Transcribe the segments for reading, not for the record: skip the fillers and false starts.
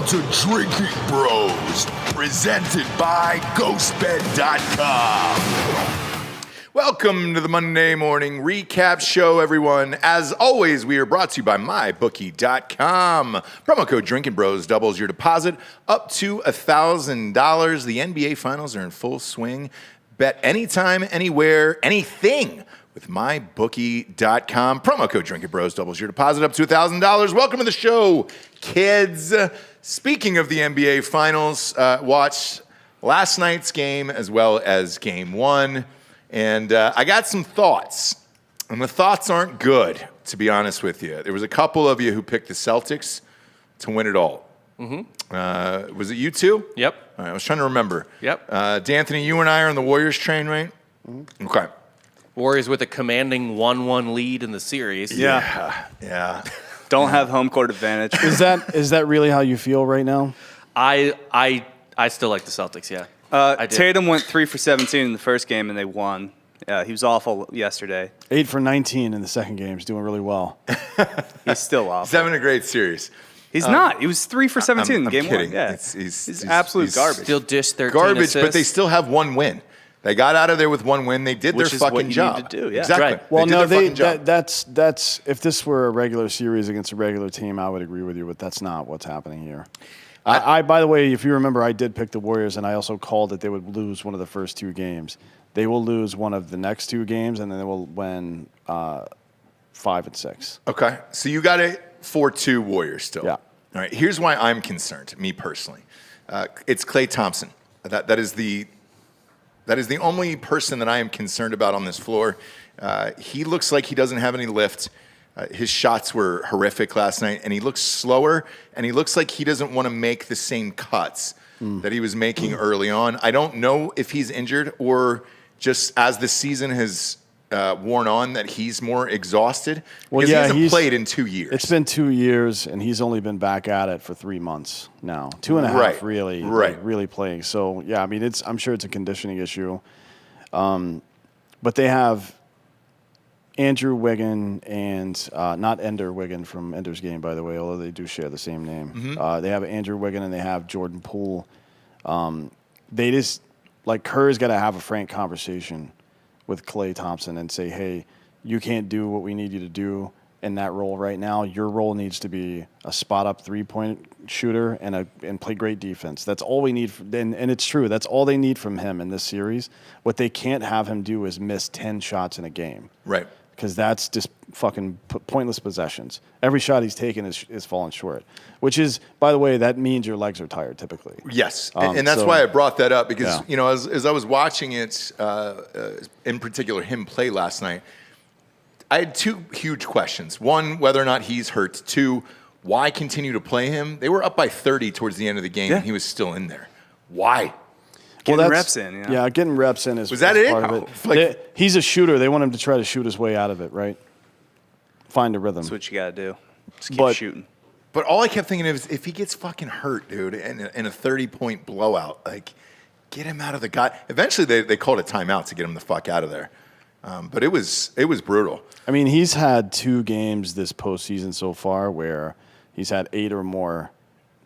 to Drinkin Bros, presented by GhostBed.com. Welcome to the Monday morning recap show, everyone. As always, we are brought to you by MyBookie.com. Promo code Drinkin Bros doubles your deposit up to $1,000. The NBA Finals are in full swing. Bet anytime, anywhere, anything with MyBookie.com. Promo code Drinkin Bros doubles your deposit up to $1,000. Welcome to the show, kids. Speaking of the NBA Finals, watched last night's game as well as Game 1. And I got some thoughts, and the thoughts aren't good, to be honest with you. There was a couple of you who picked the Celtics to win it all. Mm-hmm. Was it you two? Yep. All right, I was trying to remember. Yep. D'Anthony, you and I are on the Warriors train, right? Mm-hmm. Okay. Warriors with a commanding 1-1 lead in the series. Yeah. Don't have home court advantage. Is that really how you feel right now? I still like the Celtics, yeah. Tatum went 3 for 17 in the first game, and they won. He was awful yesterday. 8 for 19 in the second game. He's doing really well. He's still awful. He's having a great series. He's not. He was 3 for 17 in I'm game kidding. 1. Yeah. He's absolute garbage. Still dished 13 garbage, assists. but they still have one win. They got out of there with one win. They did Which their is what fucking you job. need to do, yeah. Exactly. Right. Well, they did their fucking job. that's if this were a regular series against a regular team, I would agree with you, but that's not what's happening here. I by the way, if you remember, I did pick the Warriors, and I also called that they would lose one of the first 2 games. They will lose one of the next 2 games, and then they will win 5 and 6. Okay, so you got a 4-2 Warriors still. Yeah. All right, here's why I'm concerned, me personally. It's Klay Thompson. That is the only person that I am concerned about on this floor. He looks like he doesn't have any lift. His shots were horrific last night, and he looks slower, and he looks like he doesn't want to make the same cuts that he was making early on. I don't know if he's injured or just as the season has worn on that he's more exhausted. Because he hasn't played in 2 years. It's been 2 years, and he's only been back at it for 3 months now. 2.5 really playing. So, yeah, I mean, I'm sure it's a conditioning issue. But they have Andrew Wiggin and not Ender Wiggin from Ender's Game, by the way, although they do share the same name. Mm-hmm. They have Andrew Wiggin and they have Jordan Poole. They just, like, Kerr's got to have a frank conversation with Klay Thompson and say, hey, you can't do what we need you to do in that role right now. Your role needs to be a spot-up three-point shooter and play great defense. That's all we need. And it's true. That's all they need from him in this series. What they can't have him do is miss 10 shots in a game. Right. Because that's just fucking pointless possessions. Every shot he's taken is falling short, which is, by the way, that means your legs are tired typically. Yes, and that's why I brought that up because, yeah. As I was watching it, in particular him play last night, I had 2 huge questions. 1, whether or not he's hurt. 2, why continue to play him? They were up by 30 towards the end of the game, and he was still in there. Why? Getting reps in, Yeah, getting reps in is Was that part of it. He's a shooter. They want him to try to shoot his way out of it, right? Find a rhythm. That's what you got to do. Just keep shooting. But all I kept thinking of is if he gets fucking hurt, dude, in a 30-point blowout, like, get him out of the guy. Eventually, they called a timeout to get him the fuck out of there. But it was brutal. I mean, he's had 2 games this postseason so far where he's had 8 or more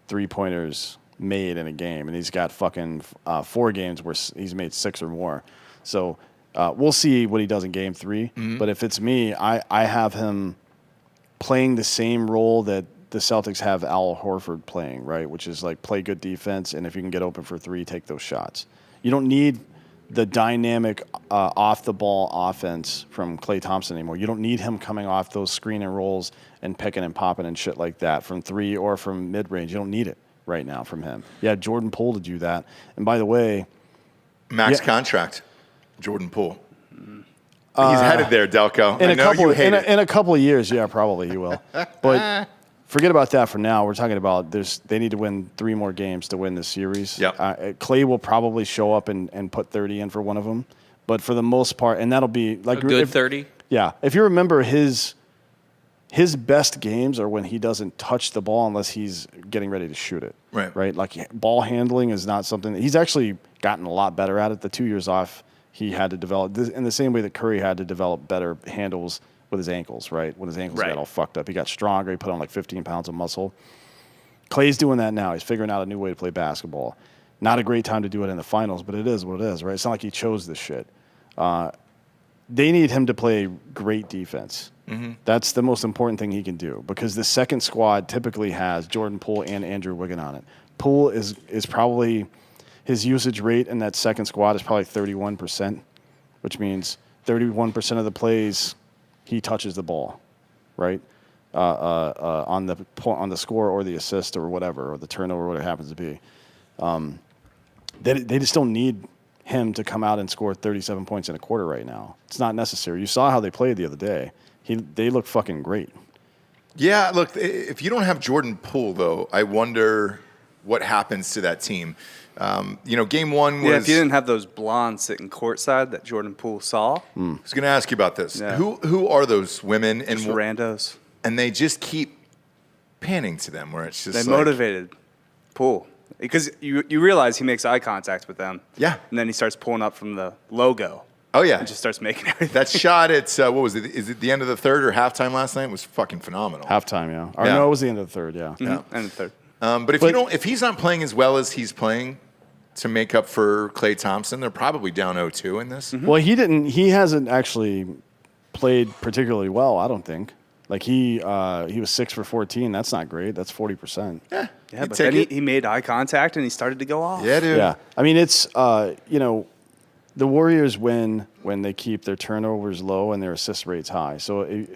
three-pointers made in a game, and he's got fucking 4 games where he's made 6 or more. So we'll see what he does in Game 3. Mm-hmm. But if it's me, I have him playing the same role that the Celtics have Al Horford playing, right? Which is like play good defense, and if you can get open for 3, take those shots. You don't need the dynamic off-the-ball offense from Klay Thompson anymore. You don't need him coming off those screen and rolls and picking and popping and shit like that from 3 or from mid-range. You don't need it right now from him. Yeah, Jordan Poole to do that. And by the way, max contract, Jordan Poole. He's headed there, Delco. In a couple of years, yeah, probably he will. But forget about that for now. We're talking about they need to win 3 more games to win this series. Yep. Klay will probably show up and put 30 in for one of them. But for the most part, and that'll be like a good 30. Yeah, if you remember his best games are when he doesn't touch the ball unless he's getting ready to shoot it. Right. Like ball handling is not something that he's actually gotten a lot better at it. The 2 years off, he had to develop this in the same way that Curry had to develop better handles with his ankles. Right, when his ankles got all fucked up, he got stronger. He put on like 15 pounds of muscle. Clay's doing that now. He's figuring out a new way to play basketball. Not a great time to do it in the finals, but it is what it is, right? It's not like he chose this shit. They need him to play great defense. Mm-hmm. That's the most important thing he can do because the second squad typically has Jordan Poole and Andrew Wiggin on it. Poole is probably his usage rate in that second squad is probably 31%, which means 31% of the plays he touches the ball, right? On the score or the assist or whatever, or the turnover, whatever it happens to be. They just don't need him to come out and score 37 points in a quarter right now. It's not necessary. You saw how they played the other day. They look fucking great. Yeah, look, if you don't have Jordan Poole, though, I wonder what happens to that team. Game one was... Yeah, if you didn't have those blondes sitting courtside that Jordan Poole saw. I was going to ask you about this. Yeah. Who are those women? Just randos. And they just keep panning to them where it's just They motivated Poole. Because you realize he makes eye contact with them. Yeah. And then he starts pulling up from the logo. Oh, yeah. And just starts making everything. That shot at, what was it? Is it the end of the third or halftime last night? It was fucking phenomenal. Halftime, yeah. Or no, it was the end of the third, yeah. Mm-hmm. Yeah. End of the third. But if he's not playing as well as he's playing to make up for Klay Thompson, they're probably down 0-2 in this. Mm-hmm. Well, he hasn't actually played particularly well, I don't think. Like he was 6 for 14. That's not great. That's 40%. Yeah, but then he made eye contact and he started to go off. Yeah, dude. Yeah, I mean it's the Warriors win when they keep their turnovers low and their assist rates high. So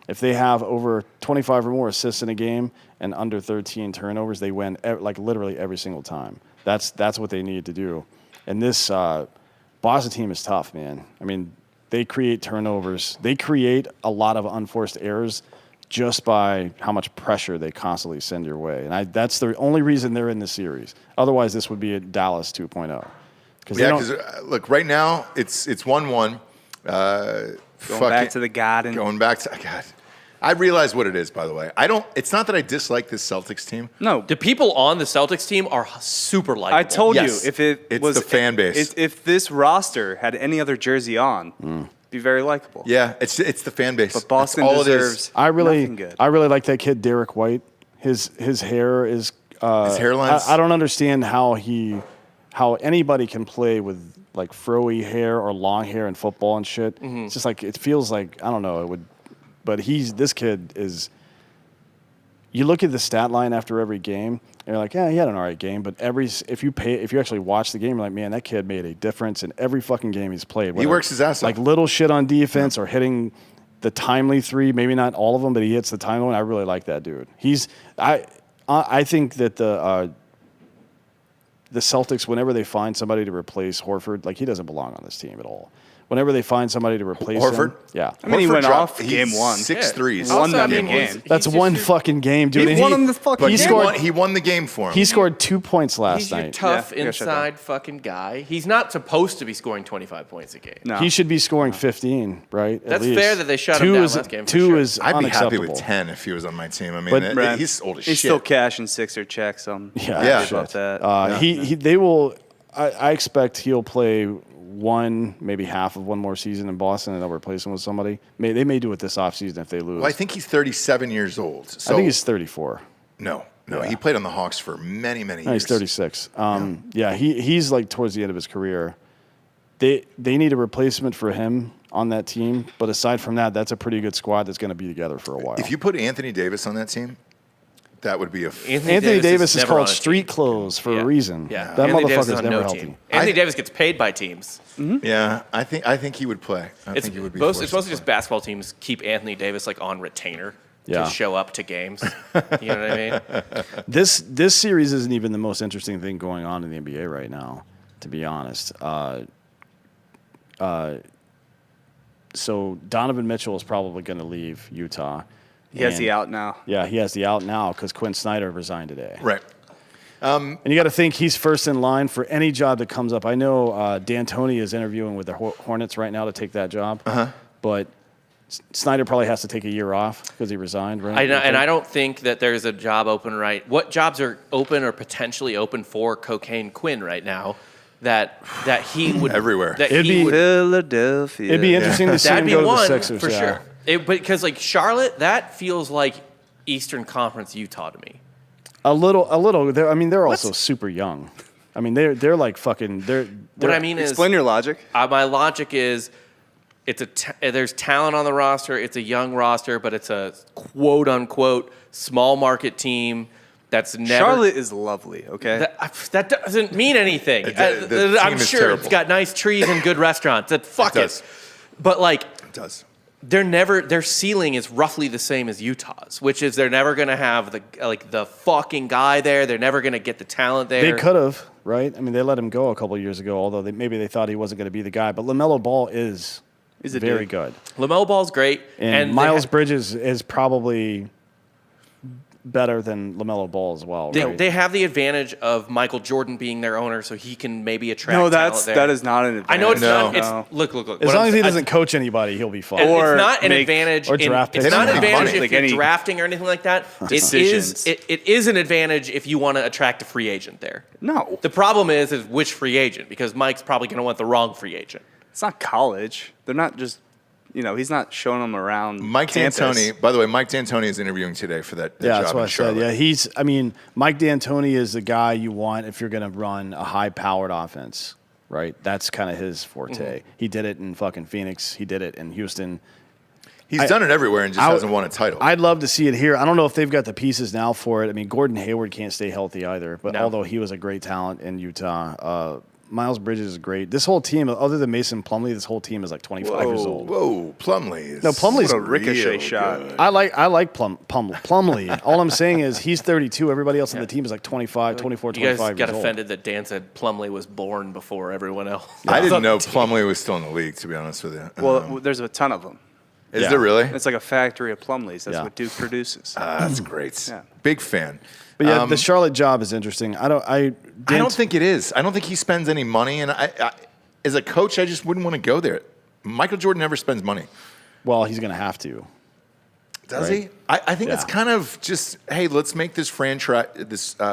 if they have over 25 or more assists in a game and under 13 turnovers, they win like literally every single time. That's what they need to do. And this Boston team is tough, man. I mean, they create turnovers. They create a lot of unforced errors just by how much pressure they constantly send your way. And that's the only reason they're in this series. Otherwise, this would be a Dallas 2.0. Because look, right now it's 1-1. Going back to the Garden. Going back to God. I realize what it is, by the way. It's not that I dislike this Celtics team. No. The people on the Celtics team are super likable. I told you, Yes. if it was the fan base. If this roster had any other jersey on, it'd be very likable. Yeah, it's the fan base. But Boston That's all deserves nothing good. I really like that kid, Derek White. His hair is... his hairline's... I don't understand how anybody can play with like froey hair or long hair in football and shit. Mm-hmm. It's just like, it feels like, I don't know, it would... But this kid is, you look at the stat line after every game, and you're like, yeah, he had an all right game. But if you actually watch the game, you're like, man, that kid made a difference in every fucking game he's played. He works his ass off. Like little shit on defense or hitting the timely three, maybe not all of them, but he hits the timely one. I really like that dude. I think that the Celtics, whenever they find somebody to replace Horford, like he doesn't belong on this team at all. Whenever they find somebody to replace Horford? him, yeah. I mean, he went off game one. 6 threes. Won that game. That's one fucking game, dude. He won the fucking game. He won the game for him. He scored 2 points last He's your night. tough Yeah, inside fucking guy. He's not supposed to be scoring 25 points a game. No. He should be scoring 15, right? That's fair that they shut him down last game. Two is I'd be happy unacceptable. with 10 if he was on my team. I mean, he's old as shit. He's still cashing Sixer checks. Yeah. About that. They will. I expect he'll play one, maybe half of one more season in Boston, and they'll replace him with somebody. They may do it this offseason if they lose. Well, I think he's 37 years old. So I think he's 34. No, he played on the Hawks for many, many years. No, he's 36. He's like towards the end of his career. They need a replacement for him on that team, but aside from that, that's a pretty good squad that's going to be together for a while. If you put Anthony Davis on that team, that would be Anthony Davis is called street clothes for a reason. Yeah, that Anthony motherfucker's never healthy. Team. Anthony Davis gets paid by teams. Mm-hmm. Yeah, I think he would play. It's mostly just basketball teams keep Anthony Davis like on retainer to show up to games. You know what I mean? This series isn't even the most interesting thing going on in the NBA right now, to be honest. So Donovan Mitchell is probably going to leave Utah. He has the out now. Yeah, he has the out now because Quinn Snyder resigned today. Right. And you got to think he's first in line for any job that comes up. I know D'Antoni is interviewing with the Hornets right now to take that job. But Snyder probably has to take a year off because he resigned, right? And I don't think that there's a job open What jobs are open or potentially open for Cocaine Quinn right now? That he would everywhere. Philadelphia. It'd be interesting to see him go to the Sixers for sure. Because like Charlotte, that feels like Eastern Conference Utah to me. A little. They're also super young. I mean, they're like fucking. What I mean is, explain your logic. My logic is, there's talent on the roster. It's a young roster, but it's a quote unquote small market team. That's never. Charlotte is lovely. Okay, that doesn't mean anything. The I'm team is sure terrible. it's got nice trees and good restaurants. Fuck It it. does. But like, It does. their ceiling is roughly the same as Utah's, which is they're never gonna have the fucking guy there. They're never gonna get the talent there. They could have, right? I mean, they let him go a couple of years ago, although maybe they thought he wasn't going to be the guy. But LaMelo Ball is very good. LaMelo Ball's great, And Miles Bridges is probably better than LaMelo Ball as well. Right? They have the advantage of Michael Jordan being their owner, so he can maybe attract. no, talent there. that is not an advantage. I know it's No. not. It's look. As long as he doesn't coach anybody, he'll be fine. Or It's not an make- advantage. or draft It's picks. not They an don't have advantage money. if Like you're any drafting or anything like that. decisions. It is an advantage if you want to attract a free agent there. No, The problem is which free agent, because Mike's probably going to want the wrong free agent. it's not college. They're not just. He's not showing them around. Mike campus. D'Antoni, by the way, Mike D'Antoni is interviewing today for that Yeah, job that's what in I said. Charlotte. Yeah, Mike D'Antoni is the guy you want if you're going to run a high-powered offense, right? That's kind of his forte. Mm-hmm. He did it in fucking Phoenix. He did it in Houston. He's done it everywhere and just hasn't won a title. I'd love to see it here. I don't know if they've got the pieces now for it. I mean, Gordon Hayward can't stay healthy either, but No. although he was a great talent in Utah, Miles Bridges is great. This whole team, other than Mason Plumlee, this whole team is like 25 years old. Whoa, Plumlee is No, Plumlee's What a ricochet real shot. good. I like Plumlee. All I'm saying is he's 32. Everybody else on the team is like 25, 24, You guys 25 got years offended that Dan said Plumlee was born before everyone else. I didn't know Plumlee was still in the league, to be honest with you. Well, there's a ton of them. Is yeah. there really? It's like a factory of Plumlees. That's Yeah. what Duke produces. That's great. Yeah. Big fan. But yeah, the Charlotte job is interesting. I don't think it is. I don't think he spends any money, and I as a coach, I just wouldn't want to go there. Michael Jordan never spends money. Well, he's going to have to. Does Right. he? I think it's Yeah. kind of just, hey, let's make this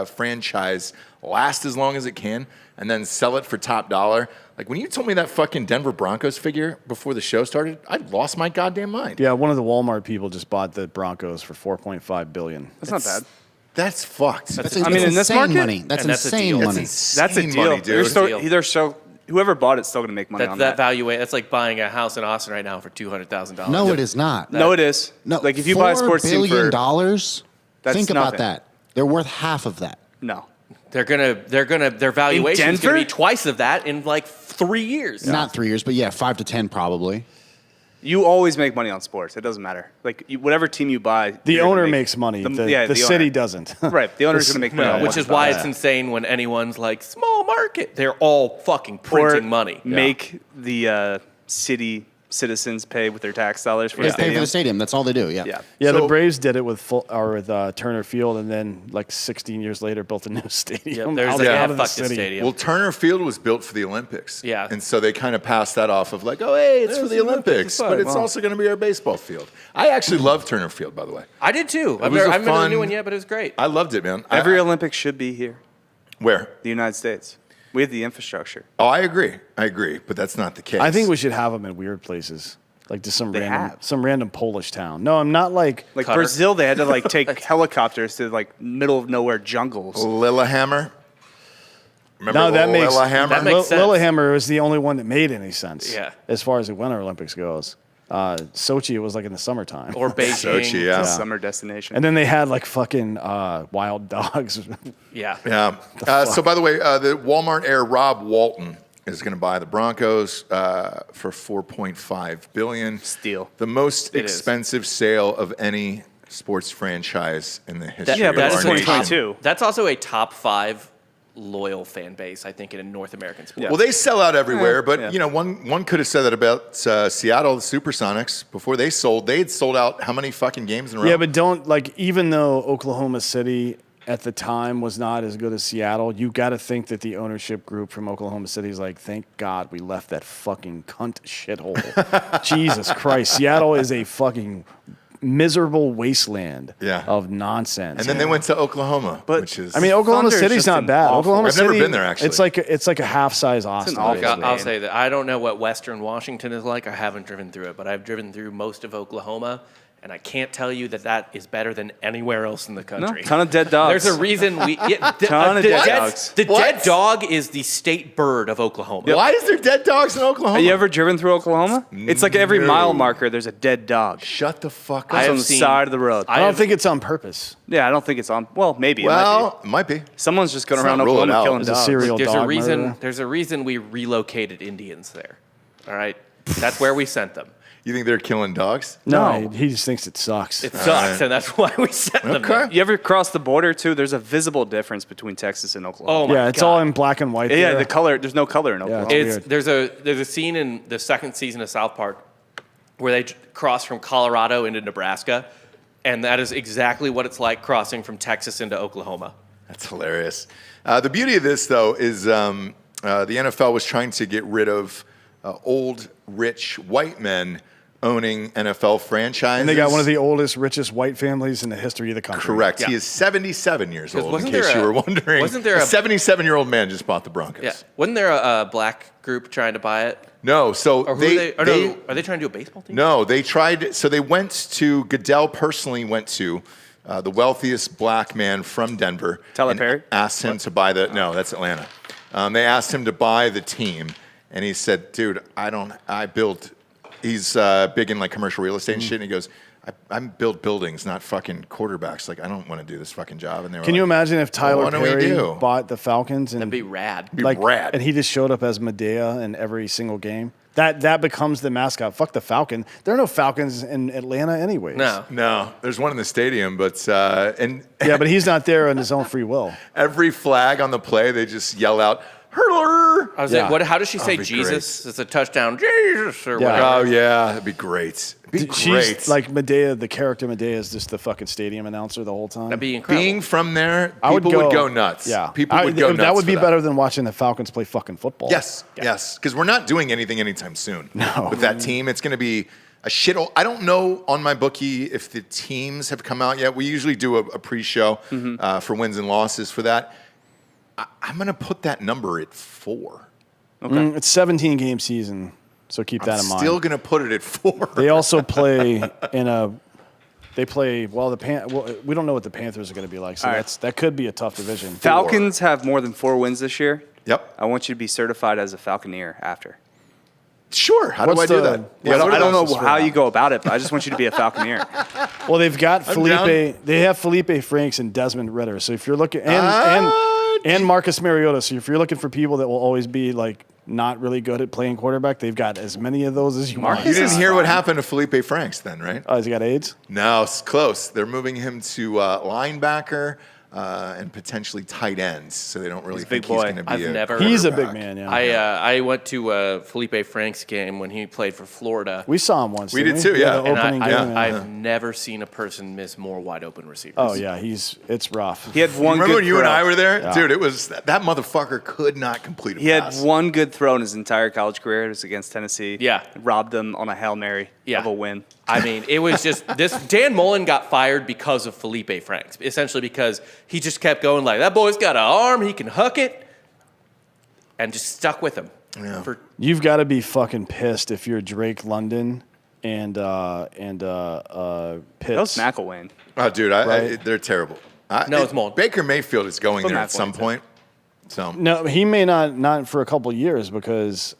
franchise last as long as it can, and then sell it for top dollar. Like when you told me that fucking Denver Broncos figure before the show started, I lost my goddamn mind. Yeah, one of the Walmart people just bought the Broncos for $4.5 billion. That's not bad. That's fucked. I mean, in this insane market? money. That's And that's a insane deal. money. That's a insane deal. money, dude. Whoever bought it's still going to make money on that. That's like buying a house in Austin right now for $200,000. No, it is not. No, it is. No, Like if you buy a sports team $4 billion, for that's think about nothing. that. They're worth half of that. no. Their valuation is Denver? going to be twice of that in like 3 years. Not 3 years, but yeah, 5 to 10 probably. You always make money on sports. It doesn't matter. Like whatever team you buy, The you're gonna owner make- makes money. The the city owner. doesn't. Right. The owner's going to make money. on Which what is they why buy. it's insane when anyone's like, small market. They're all fucking Or printing money. make the city citizens pay with their tax dollars for They a pay for stadium. the stadium. That's all they do. Yeah. Yeah. Yeah, So- the Braves did it with Turner Field, and then like 16 years later built a new stadium. There's out, like, out of the fuck this city. stadium. Well, Turner Field was built for the Olympics. Yeah. And so they kind of passed that off of like, oh, hey, it's for the Olympics, but it's also going to be our baseball field. I actually love Turner Field, by the way. I did too. I was a haven't been to the fun- new one yet, but it was great. I loved it, man. Every Olympics should be here, Where? the United States. We have the infrastructure. Oh, I agree, but that's not the case. I think we should have them in weird places, like just They have. some random Polish town. No, I'm not like Like Cutter. Brazil, they had to like take helicopters to like middle of nowhere jungles. Lillehammer. Remember no. That makes Lillehammer? That makes sense. Lillehammer was the only one that made any sense. Yeah. As far as the Winter Olympics goes, Sochi it was like in the summertime. Or Beijing. Sochi, yeah. It's a summer destination. And then they had like fucking wild dogs. Yeah. Yeah. So, by the way, the Walmart heir Rob Walton is going to buy the Broncos for $4.5 billion. Steal. The most It is. expensive sale of any sports franchise in the history Yeah, of but our that's nation. 2022. That's also a top 5 loyal fan base, I think, in North American sports. Yeah. Well, they sell out everywhere, but Yeah. you know, one could have said that about Seattle, the Supersonics, before they had sold out how many fucking games in a row? Yeah, but don't like even though Oklahoma City at the time was not as good as Seattle, you got to think that the ownership group from Oklahoma City is like, thank God we left that fucking cunt shithole. Jesus Christ, Seattle is a fucking miserable wasteland of nonsense. And then they went to Oklahoma, But- which is I mean, Oklahoma Thunder is City's just not an bad. awful- Oklahoma I've City, never been there, actually. It's like a half-size Austin. awful basically. I'll say that I don't know what Western Washington is like. I haven't driven through it, but I've driven through most of Oklahoma, And I can't tell you that is better than anywhere else in the country. Ton of dead dogs. There's a reason Ton of dead dogs. The dead dog is the state bird of Oklahoma. Why is there dead dogs in Oklahoma? Have you ever driven through Oklahoma? It's like every mile marker, there's a dead dog. Shut the fuck It's up. on the side of the road. I don't think it's on purpose. Yeah, I don't think it's on. Well, maybe. Well, it might be. Someone's just going Let's around not rule it Oklahoma out. killing It's a dogs. serial dog murderer. There's a reason we relocated Indians there. All right, that's where we sent them. You think they're killing dogs? No, he just thinks it sucks. It sucks, and that's why we sent them. Okay. There. You ever cross the border too? There's a visible difference between Texas and Oklahoma. Oh my yeah, it's God. all in black and white. Yeah, there. the color. There's no color in Oklahoma. it's weird. There's a scene in the second season of South Park where they cross from Colorado into Nebraska, and that is exactly what it's like crossing from Texas into Oklahoma. That's hilarious. The beauty of this, though, is the NFL was trying to get rid of old, rich white men owning NFL franchises. And they got one of the oldest, richest white families in the history of the country. Correct. Yeah. He is 77 years old, in wasn't case there you a- were wondering. wasn't there a 77-year-old man just bought the Broncos? Yeah, wasn't there a black group trying to buy it? No, so Or are they trying to do a baseball team? No, they tried. So they went to, Goodell personally went to the wealthiest black man from Denver. Tyler and Perry? asked him to buy no, that's Atlanta. They asked him to buy the team, and he said, dude, he's big in like commercial real estate and shit, and he goes, I build buildings, not fucking quarterbacks. Like, I don't want to do this fucking job. And they were Can you imagine if Tyler what do we Perry do? bought the Falcons and That'd be rad. Be rad. and he just showed up as Medea in every single game? That becomes the mascot. Fuck the Falcon. There are no Falcons in Atlanta anyways. No. There's one in the stadium, but Yeah, but he's not there on his own free will. every flag on the play, they just yell out, hurler. I was Yeah. like, how does she say be Jesus? It's a touchdown, Jesus, or Yeah. whatever. Oh, yeah, that'd be great. Be great. She's like Medea, the character Medea is just the fucking stadium announcer the whole time. That'd be incredible. Being from there, I people would go nuts. Yeah. People would go nuts. That would be for better than watching the Falcons play fucking football. Yes, yes. Because we're not doing anything anytime soon No. with that team. It's going to be a shithole. I don't know on my bookie if the teams have come out yet. We usually do a pre-show for wins and losses for that. I'm going to put that number at 4. It's 17 game season, so keep that in mind. Still going to put it at 4. They also play in a. They play well. We don't know what the Panthers are going to be like, so All right. that could be a tough division. Falcons have more than 4 wins this year. Yep. I want you to be certified as a Falconeer after. Sure. How do I What's do the- that? Yeah, I don't know else is how for you go about it, but I just want you to be a Falconeer. Well, they've got down. Felipe. They have Felipe Franks and Desmond Ritter. So if you're looking and Marcus Mariota, so if you're looking for people that will always be like not really good at playing quarterback, they've got as many of those as you want. You didn't hear what happened to Felipe Franks then, right? Oh, has he got AIDS? No, it's close. They're moving him to linebacker and potentially tight ends, so they don't really He's a big think he's boy. going to be I've never- He's a quarterback. big man. Yeah. I went to a Felipe Franks game when he played for Florida. We saw him once. We didn't did too, yeah. The and opening game. I've never seen a person miss more wide open receivers. Oh yeah, it's rough. He had one Remember good when you throw. and I were there? Yeah. Dude, it was that motherfucker could not complete a He had pass. one good throw in his entire college career. It was against Tennessee. Yeah. Robbed them on a Hail Mary of a win. I mean, it was just this. Dan Mullen got fired because of Felipe Franks, essentially because he just kept going like, that boy's got an arm, he can huck it, and just stuck with him. Yeah. You've got to be fucking pissed if you're Drake London and Pitts. That was McElwain. Oh, dude, Right. they're terrible. No, it's Mullen. Baker Mayfield is going But there Matt at some White's point. So No, he may not for a couple of years because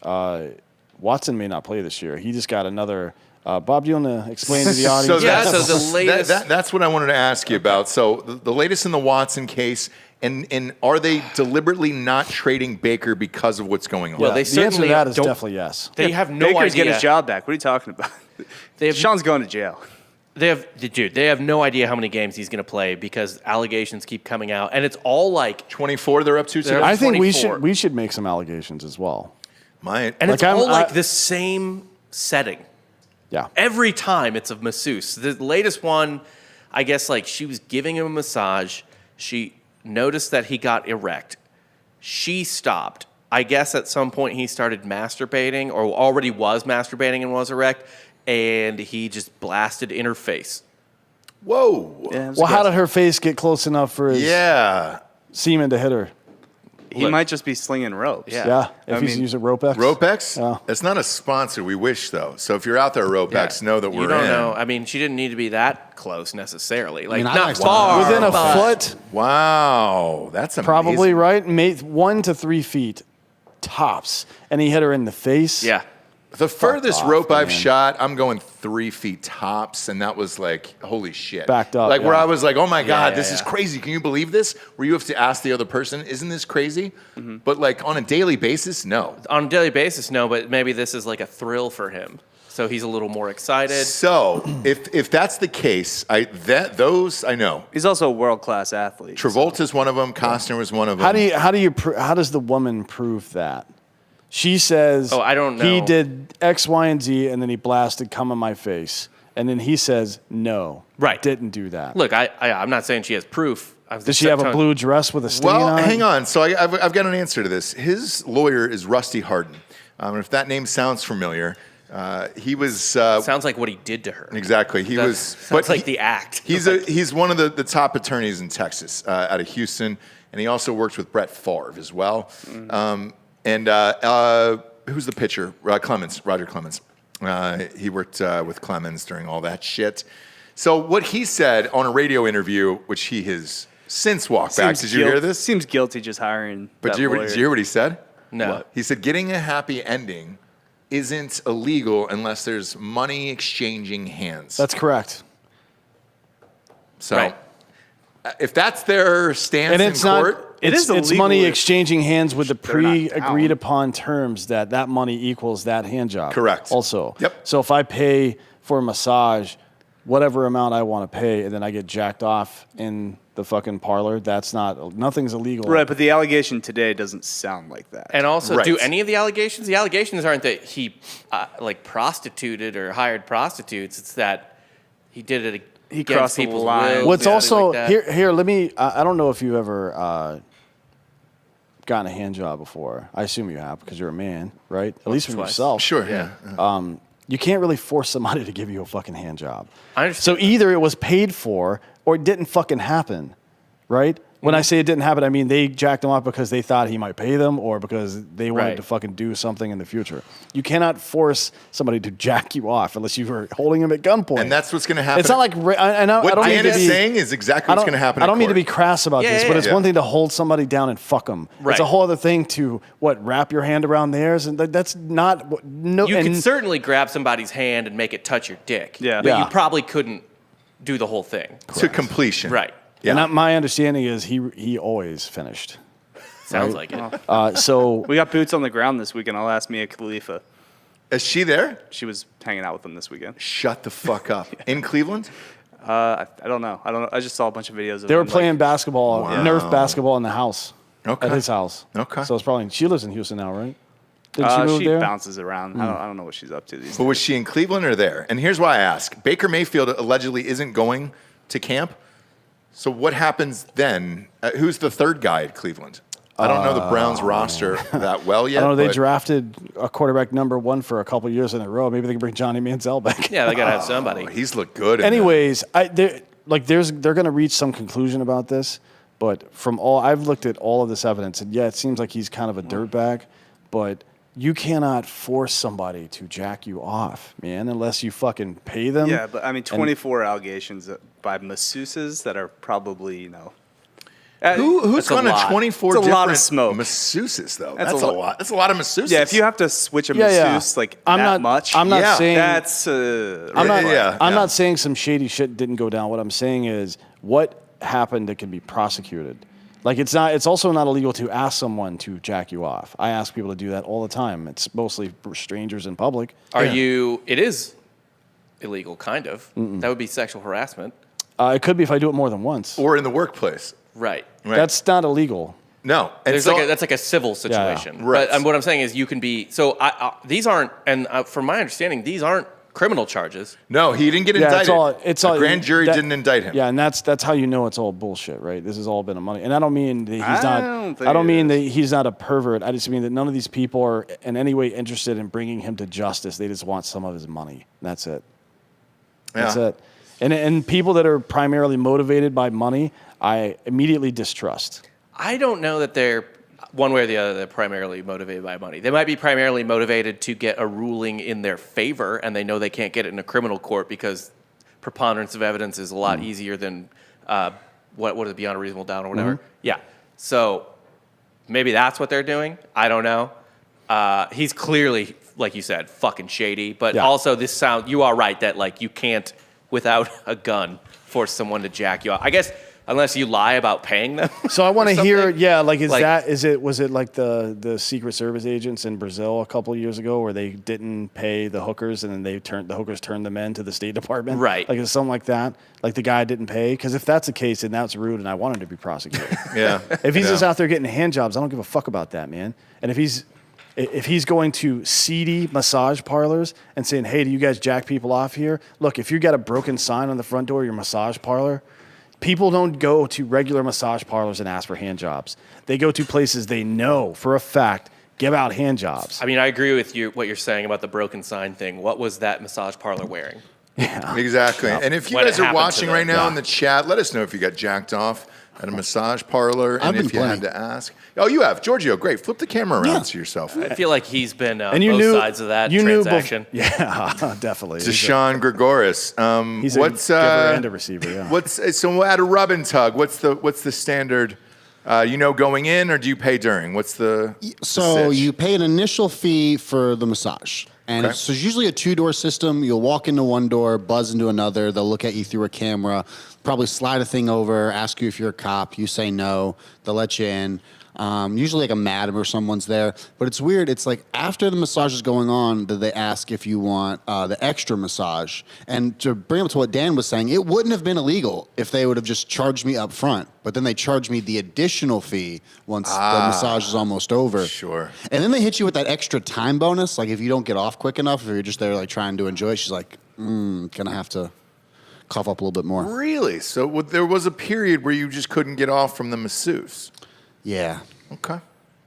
Watson may not play this year. He just got another. Bob, do you want to explain to the audience? Yeah, so the latest- that's what I wanted to ask you about. So the latest in the Watson case, and are they deliberately not trading Baker because of what's going on? Well, they the answer to certainly that is don't- definitely yes. They have no Baker's idea. getting his job back. What are you talking about? They have, Sean's going to jail. they have no idea how many games he's going to play because allegations keep coming out, and it's all like 24 they're up to today? They're- I think 24. we should make some allegations as well. Might. and it's Like, all I'm- like I- the same setting. Yeah. Every time it's a masseuse. The latest one, I guess, like she was giving him a massage. She noticed that he got erect. She stopped. I guess at some point he started masturbating or already was masturbating and was erect, and he just blasted in her face. Whoa. Yeah, it was Well, how good. did her face get close enough for his Yeah. semen to hit her? He might just be slinging ropes. Yeah. If he's using Ropex. Ropex? Yeah. It's not a sponsor. We wish, though. So if you're out there, Ropex, know that we're You don't in. know. I mean, she didn't need to be that close necessarily. Like, mean, I not like far. Within a but- foot, Wow. That's amazing. probably, right? 1 to 3 feet tops. And he hit her in the face. Yeah. The furthest off, rope I've man. shot, I'm going 3 feet tops, and that was like, holy shit. Backed up, Like where yeah. I was like, oh my God, yeah, this is yeah. crazy. Can you believe this? Where you have to ask the other person, isn't this crazy? But like on a daily basis, no. On a daily basis, no, but maybe this is like a thrill for him. So he's a little more excited. So if that's the case, those I know. He's also a world-class athlete. Travolta's one of them. Costner was one of them. How does the woman prove that? She says, Oh, I don't know. He did X, Y, and Z, and then he blasted cum in my face. And then he says, no, Right. didn't do that. Look, I'm not saying she has proof. Does she have a blue dress with a stain Well, on it? hang on. So I've got an answer to this. His lawyer is Rusty Hardin. If that name sounds familiar, he was Sounds like what he did to her. exactly. He was. Sounds like the act. He's one of the top attorneys in Texas, out of Houston, and he also works with Brett Favre as well. And who's the pitcher? Clemens, Roger Clemens. He worked with Clemens during all that shit. So what he said on a radio interview, which he has since walked back. Did you hear this? Seems guilty just hiring. But did you hear what he said? No. What? He said getting a happy ending isn't illegal unless there's money exchanging hands. That's correct. So Right. if that's their stance And in it's not. court, It's illegal money if exchanging hands with the they're not down. pre-agreed upon terms that money equals that hand job. Correct. Also. Yep. So if I pay for a massage, whatever amount I want to pay, and then I get jacked off in the fucking parlor, nothing's illegal. Right, but the allegation today doesn't sound like that. And also, Right. do any of the allegations? The allegations aren't that he like prostituted or hired prostitutes. It's that he did it He against crossed the people's line. will. What's yeah, also like that. here? Let me. I don't know if you ever gotten a hand job before. I assume you have because you're a man, right? At least from twice. yourself. sure. Yeah. You can't really force somebody to give you a fucking hand job. I understand So either it was paid for or it didn't fucking happen, right? When I say it didn't happen, I mean they jacked him up because they thought he might pay them or because they wanted Right. to fucking do something in the future. You cannot force somebody to jack you off unless you were holding him at gunpoint. And that's what's going to happen. It's not like I what don't Dan mean to is be, saying is exactly what's going to happen. I don't in mean to court. be crass about Yeah, this, yeah, but it's yeah. one thing to hold somebody down and fuck them. Right. It's a whole other thing to wrap your hand around theirs, and that's not no. You and, could certainly grab somebody's hand and make it touch your dick. Yeah. But Yeah. you probably couldn't do the whole thing. to completion. Right. Yeah. And my understanding is he always finished. Sounds Right. like it. So We got boots on the ground this weekend. I'll ask Mia Khalifa. Is she there? She was hanging out with them this weekend. Shut the fuck up. In Cleveland? I don't know. I just saw a bunch of videos of they were them, playing basketball, Wow. Nerf basketball in the house. Okay. At his house. Okay. So it's probably she lives in Houston now, right? Did Like, she move there? bounces around. I don't know what she's up to these But days. was she in Cleveland or there? And here's why I ask. Baker Mayfield allegedly isn't going to camp. So what happens then? Who's the third guy at Cleveland? I don't know the Browns roster that well yet. I don't know. They but- drafted a quarterback #1 for a couple of years in a row. Maybe they can bring Johnny Manziel back. Yeah, they got to have somebody. He's looked good. in Anyways, they're going to reach some conclusion about this, but I've looked at all of this evidence, and yeah, it seems like he's kind of a dirtbag, but you cannot force somebody to jack you off, man, unless you fucking pay them. Yeah, but I mean, 24 allegations by masseuses that are probably, Who's That's a gone to lot. 24 It's a different lot of smoke. masseuses, though? That's That's a a lot. lot. That's a lot of masseuses. Yeah, if you have to switch a masseuse much, I'm not Yeah. saying that's I'm not. Yeah, I'm yeah. not saying some shady shit didn't go down. What I'm saying is what happened that can be prosecuted. Like it's not. It's also not illegal to ask someone to jack you off. I ask people to do that all the time. It's mostly for strangers in public. It is illegal, kind of. That would be sexual harassment. It could be if I do it more than once. or in the workplace. Right. Right. That's not illegal. No. And There's so, that's like a civil situation. Right. But what I'm saying is you can be, so these aren't, and from my understanding, these aren't criminal charges. no, he didn't get Yeah, indicted. it's all. A grand jury that- didn't indict him. Yeah, and that's how you know it's all bullshit, right? This has all been a money. And I don't mean that he's I not. don't think I don't it mean is. that he's not a pervert. I just mean that none of these people are in any way interested in bringing him to justice. They just want some of his money. That's it. That's Yeah. it. And people that are primarily motivated by money, I immediately distrust. I don't know that they're, one way or the other, they're primarily motivated by money. They might be primarily motivated to get a ruling in their favor, and they know they can't get it in a criminal court because preponderance of evidence is a lot easier than what is it, beyond a reasonable doubt or whatever. Yeah. So maybe that's what they're doing. I don't know. He's clearly, like you said, fucking shady. But also, you are right that like you can't, without a gun, force someone to jack you off. I guess. Unless you lie about paying them. So I want to hear, was it like the Secret Service agents in Brazil a couple of years ago where they didn't pay the hookers and then the hookers turned them in to the State Department? Right. Like it's something like that. Like the guy didn't pay. Because if that's the case, then that's rude and I want him to be prosecuted. Yeah. If he's just out there getting hand jobs, I don't give a fuck about that, man. And if he's going to seedy massage parlors and saying, hey, do you guys jack people off here? Look, if you got a broken sign on the front door of your massage parlor, people don't go to regular massage parlors and ask for hand jobs. They go to places they know for a fact give out hand jobs. I mean, I agree with you what you're saying about the broken sign thing. What was that massage parlor wearing? Yeah. Exactly. Yeah. And if you guys are watching right now in the chat, let us know if you got jacked off at a massage parlor and if you had to ask. Oh, you have. Giorgio, great. Flip the camera around to yourself. I feel like he's been on both sides of that transaction. Yeah, definitely. Deshaun Gregoris. He's a giver and a receiver, yeah. So at a rub and tug, what's the standard, going in or do you pay during? What's the So you pay an initial fee for the massage. And it's usually a 2-door system. You'll walk into one door, buzz into another. They'll look at you through a camera, probably slide a thing over, ask you if you're a cop. You say no. They'll let you in. Usually like a madam or someone's there. But it's weird. It's like after the massage is going on, that they ask if you want the extra massage. And to bring up to what Dan was saying, it wouldn't have been illegal if they would have just charged me up front. But then they charge me the additional fee once the massage is almost over. Sure. And then they hit you with that extra time bonus. Like if you don't get off quick enough, if you're just there like trying to enjoy it, she's like, gonna have to cough up a little bit more. Really? So there was a period where you just couldn't get off from the masseuse? Yeah. Okay.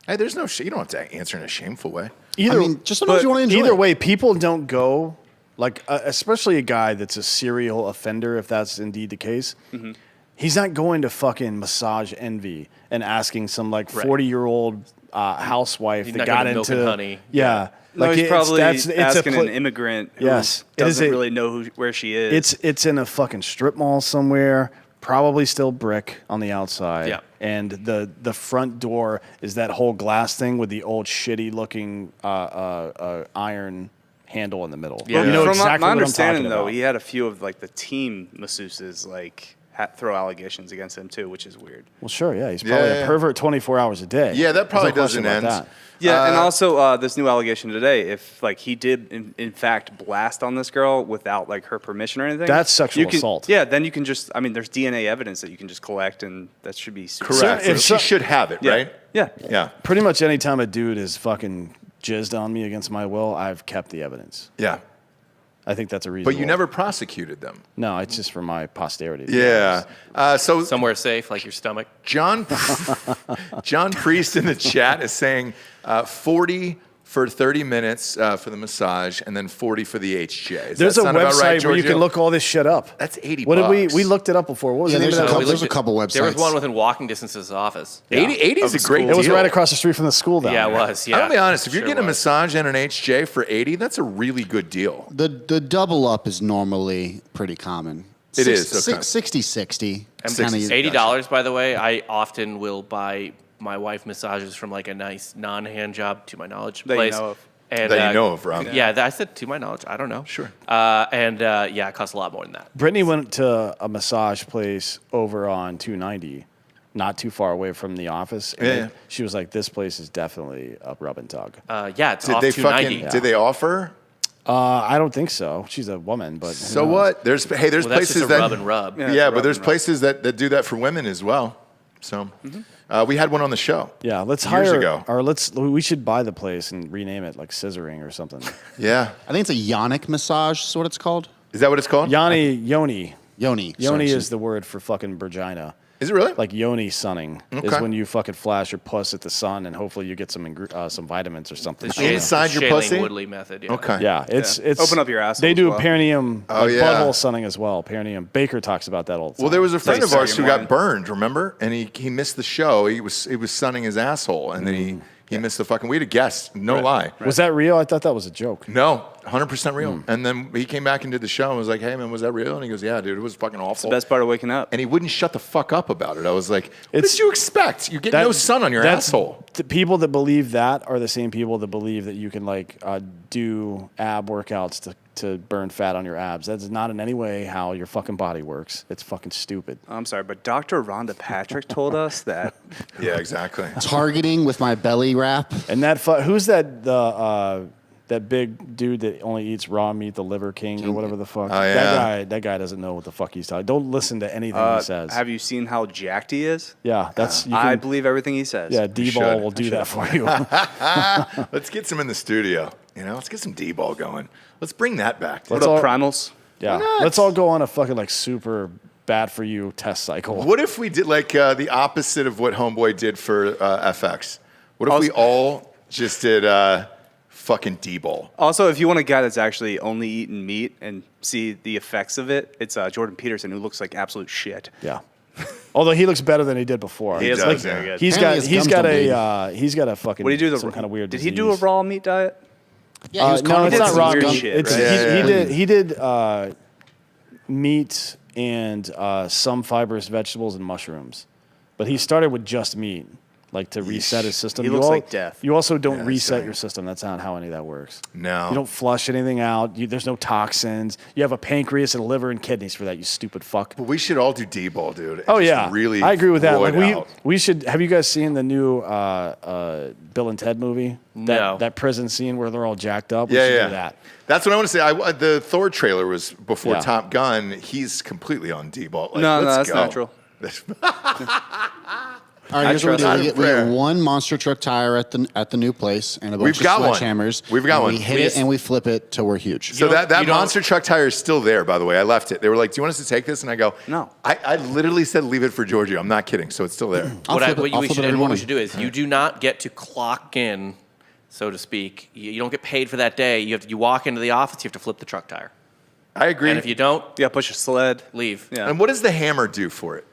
Hey, there's no you don't have to answer in a shameful way. Just sometimes you want to enjoy Either it. way, people don't go, like, especially a guy that's a serial offender, if that's indeed the case. Mm-hmm. He's not going to fucking Massage Envy and asking some, like, 40-year-old housewife that got into... Milk and honey. Yeah. No, like he's probably asking an an immigrant who doesn't really know where she is. It's in a fucking strip mall somewhere, probably still brick on the outside. Yeah. And the front door is that whole glass thing with the old shitty looking iron handle in the middle. Yeah. You know From exactly my what I'm understanding, talking though, about. he had a few of like the team masseuses like throw allegations against him too, which is weird. Well, sure, yeah. He's probably a pervert 24 hours a day. Yeah, that probably There's no doesn't question about end. that. Yeah, and also this new allegation today, if like he did in fact blast on this girl without like her permission or anything, That's sexual assault. Yeah, then you can just there's DNA evidence that you can just collect, and that should be super Correct. If She should have it, Yeah. right? Yeah. Yeah. Pretty much any time a dude is fucking jizzed on me against my will, I've kept the evidence. Yeah. I think that's a reason. But you never prosecuted them. No, it's just for my posterity. Yeah. So Somewhere safe, like your stomach. John Priest in the chat is saying 40 for 30 minutes for the massage and then 40 for the HJ. Does There's that a sound about website right, where you Giorgio? can look all this shit up. That's $80. What did we looked it up before? What was Yeah, the name there's of a that? couple- We there's looked a couple websites. There was one within walking distance of his office. 80 is a great It was deal. right across the street from the school down Yeah, it there. was. Yeah. I'll be honest, if you're Sure getting a was. massage and an HJ for 80, that's a really good deal. The double up is normally pretty common. It is, okay. 60-60. $80, by the way. I often will buy my wife massages from like a nice non-hand job, to my knowledge, That you place. know of. And, That you know of, Rob. Yeah, I said to my knowledge. I don't know. Sure. It costs a lot more than that. Brittany went to a massage place over on 290, not too far away from the office. And Yeah. she was like, "This place is definitely a rub and tug." It's Did off they 290. did they offer? I don't think so. She's a woman, but who So knows? what? There's Well, that's places just a that rub and rub. Yeah. Yeah, rub but there's and rub. places that do that for women as well. So we had one on the show. Yeah, let's Years hire ago. or we should buy the place and rename it like Scissoring or something. Yeah. I think it's a yonic massage, is what it's called. Is that what it's called? Yoni. Yoni. Yoni Sorry, is the word for fucking vagina. Is it really? Like yoni sunning is when you fucking flash your puss at the sun and hopefully you get some vitamins or something. Inside your pussy? Shailene Woodley method, yeah. Okay. Yeah, it's Open up your asshole They as do well. perineum, yeah. butthole sunning as well. Perineum. Baker talks about that all the time. Well, there was a friend of Saturday ours who morning. got burned, remember? And he missed the show. He was sunning his asshole, and then he missed the fucking. We had a guest, no lie. Was that real? I thought that was a joke. No, 100% real. And then he came back and did the show and was like, "Hey man, was that real?" And he goes, "Yeah, dude, it was fucking awful." The best part of waking up. And he wouldn't shut the fuck up about it. I was like, "What It's- did you expect? You get no sun on your asshole." The people that believe that are the same people that believe that you can do ab workouts to burn fat on your abs. That's not in any way how your fucking body works. It's fucking stupid. I'm sorry, but Dr. Rhonda Patrick told us that. Yeah, exactly. Targeting with my belly wrap. And who's that that big dude that only eats raw meat, the Liver King or whatever the fuck? Oh, yeah. That guy doesn't know what the fuck he's talking. Don't listen to anything he says. Have you seen how jacked he is? Yeah, that's you I can, believe everything he says. yeah, should. D-ball will do that for you. Let's get some in the studio. Let's get some D-ball going. Let's bring that back. What up, primals? Yeah, not? let's all go on a fucking super bad for you test cycle. What if we did the opposite of what Homeboy did for FX? What if we all just did fucking D-ball? Also, if you want a guy that's actually only eating meat and see the effects of it, it's Jordan Peterson, who looks like absolute shit. Yeah. Although he looks better than he did before. He does, yeah. good. He's Apparently his got gums he's got a fucking What did he do? some kind of weird Did disease. he do a raw meat diet? Yeah, he was No, it's did not some raw weird meat. shit, It's, right? he did meat and some fibrous vegetables and mushrooms, but he started with just meat, to reset his system. He looks like death. You also don't Yeah, reset same. your system. That's not how any of that works. No. You don't flush anything out. There's no toxins. You have a pancreas and a liver and kidneys for that. You stupid fuck. But we should all do D-ball, dude. And Oh just yeah, really. I agree with that. blow it Like out. we should. Have you guys seen the new Bill and Ted movie? No. That prison scene where they're all jacked up. We Yeah, should yeah. do that. That's what I want to say. The Thor trailer was before Yeah. Top Gun. He's completely on D-ball. No, let's that's go. natural. All right, here's what we trust do. him. We get one monster truck tire at the new place and a bunch We've got of one. sledgehammers. We've got and one. We hit it and we flip it till we're huge. So You that don't- monster truck tire is still there, by the way. I left it. They were like, "Do you want us to take this?" And I go, No. I literally said leave it for Giorgio. I'm not kidding. So it's still there. I'll flip it- What I'll we flip should it every and what we morning. should do is you do not get to clock in, so to speak. You don't get paid for that day. You walk into the office. You have to flip the truck tire, I agree. and if you don't, Yeah, push a sled. leave. Yeah. And what does the hammer do for it,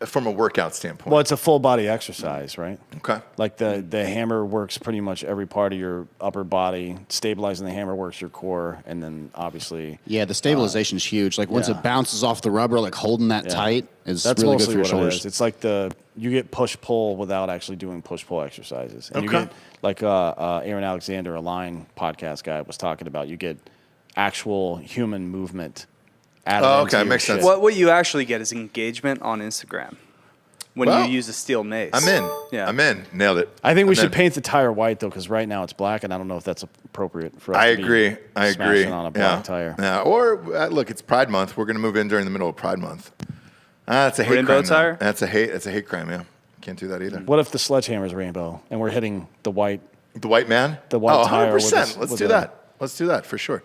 from a workout standpoint? Well, it's a full body exercise, right? Okay. Like the hammer works pretty much every part of your upper body. Stabilizing the hammer works your core, and then obviously Yeah, the stabilization's huge. Like once yeah. it bounces off the rubber, like holding that tight is that's really good mostly for your what shoulders. it is. It's like you get push pull without actually doing push pull exercises, and Okay. you get like Aaron Alexander, a Line podcast guy, was talking about. You get actual human movement. Added Oh, into okay, your makes sense. shit. What you actually get is engagement on Instagram when Well, you use a steel mace. I'm in. Yeah. I'm in. Nailed it. I think we I'm should in. paint the tire white though, because right now it's black, and I don't know if that's appropriate for us. I to be agree. I smashing agree. on a black yeah. tire. Yeah. Or look, it's Pride Month. We're gonna move in during the middle of Pride Month. That's a hate Rainbow crime. though. tire? That's a hate crime. Yeah. Can't do that either. What if the sledgehammer's rainbow and we're hitting the white? The white man. The white tire with 100%. this- Let's with do the- that. Let's do that for sure.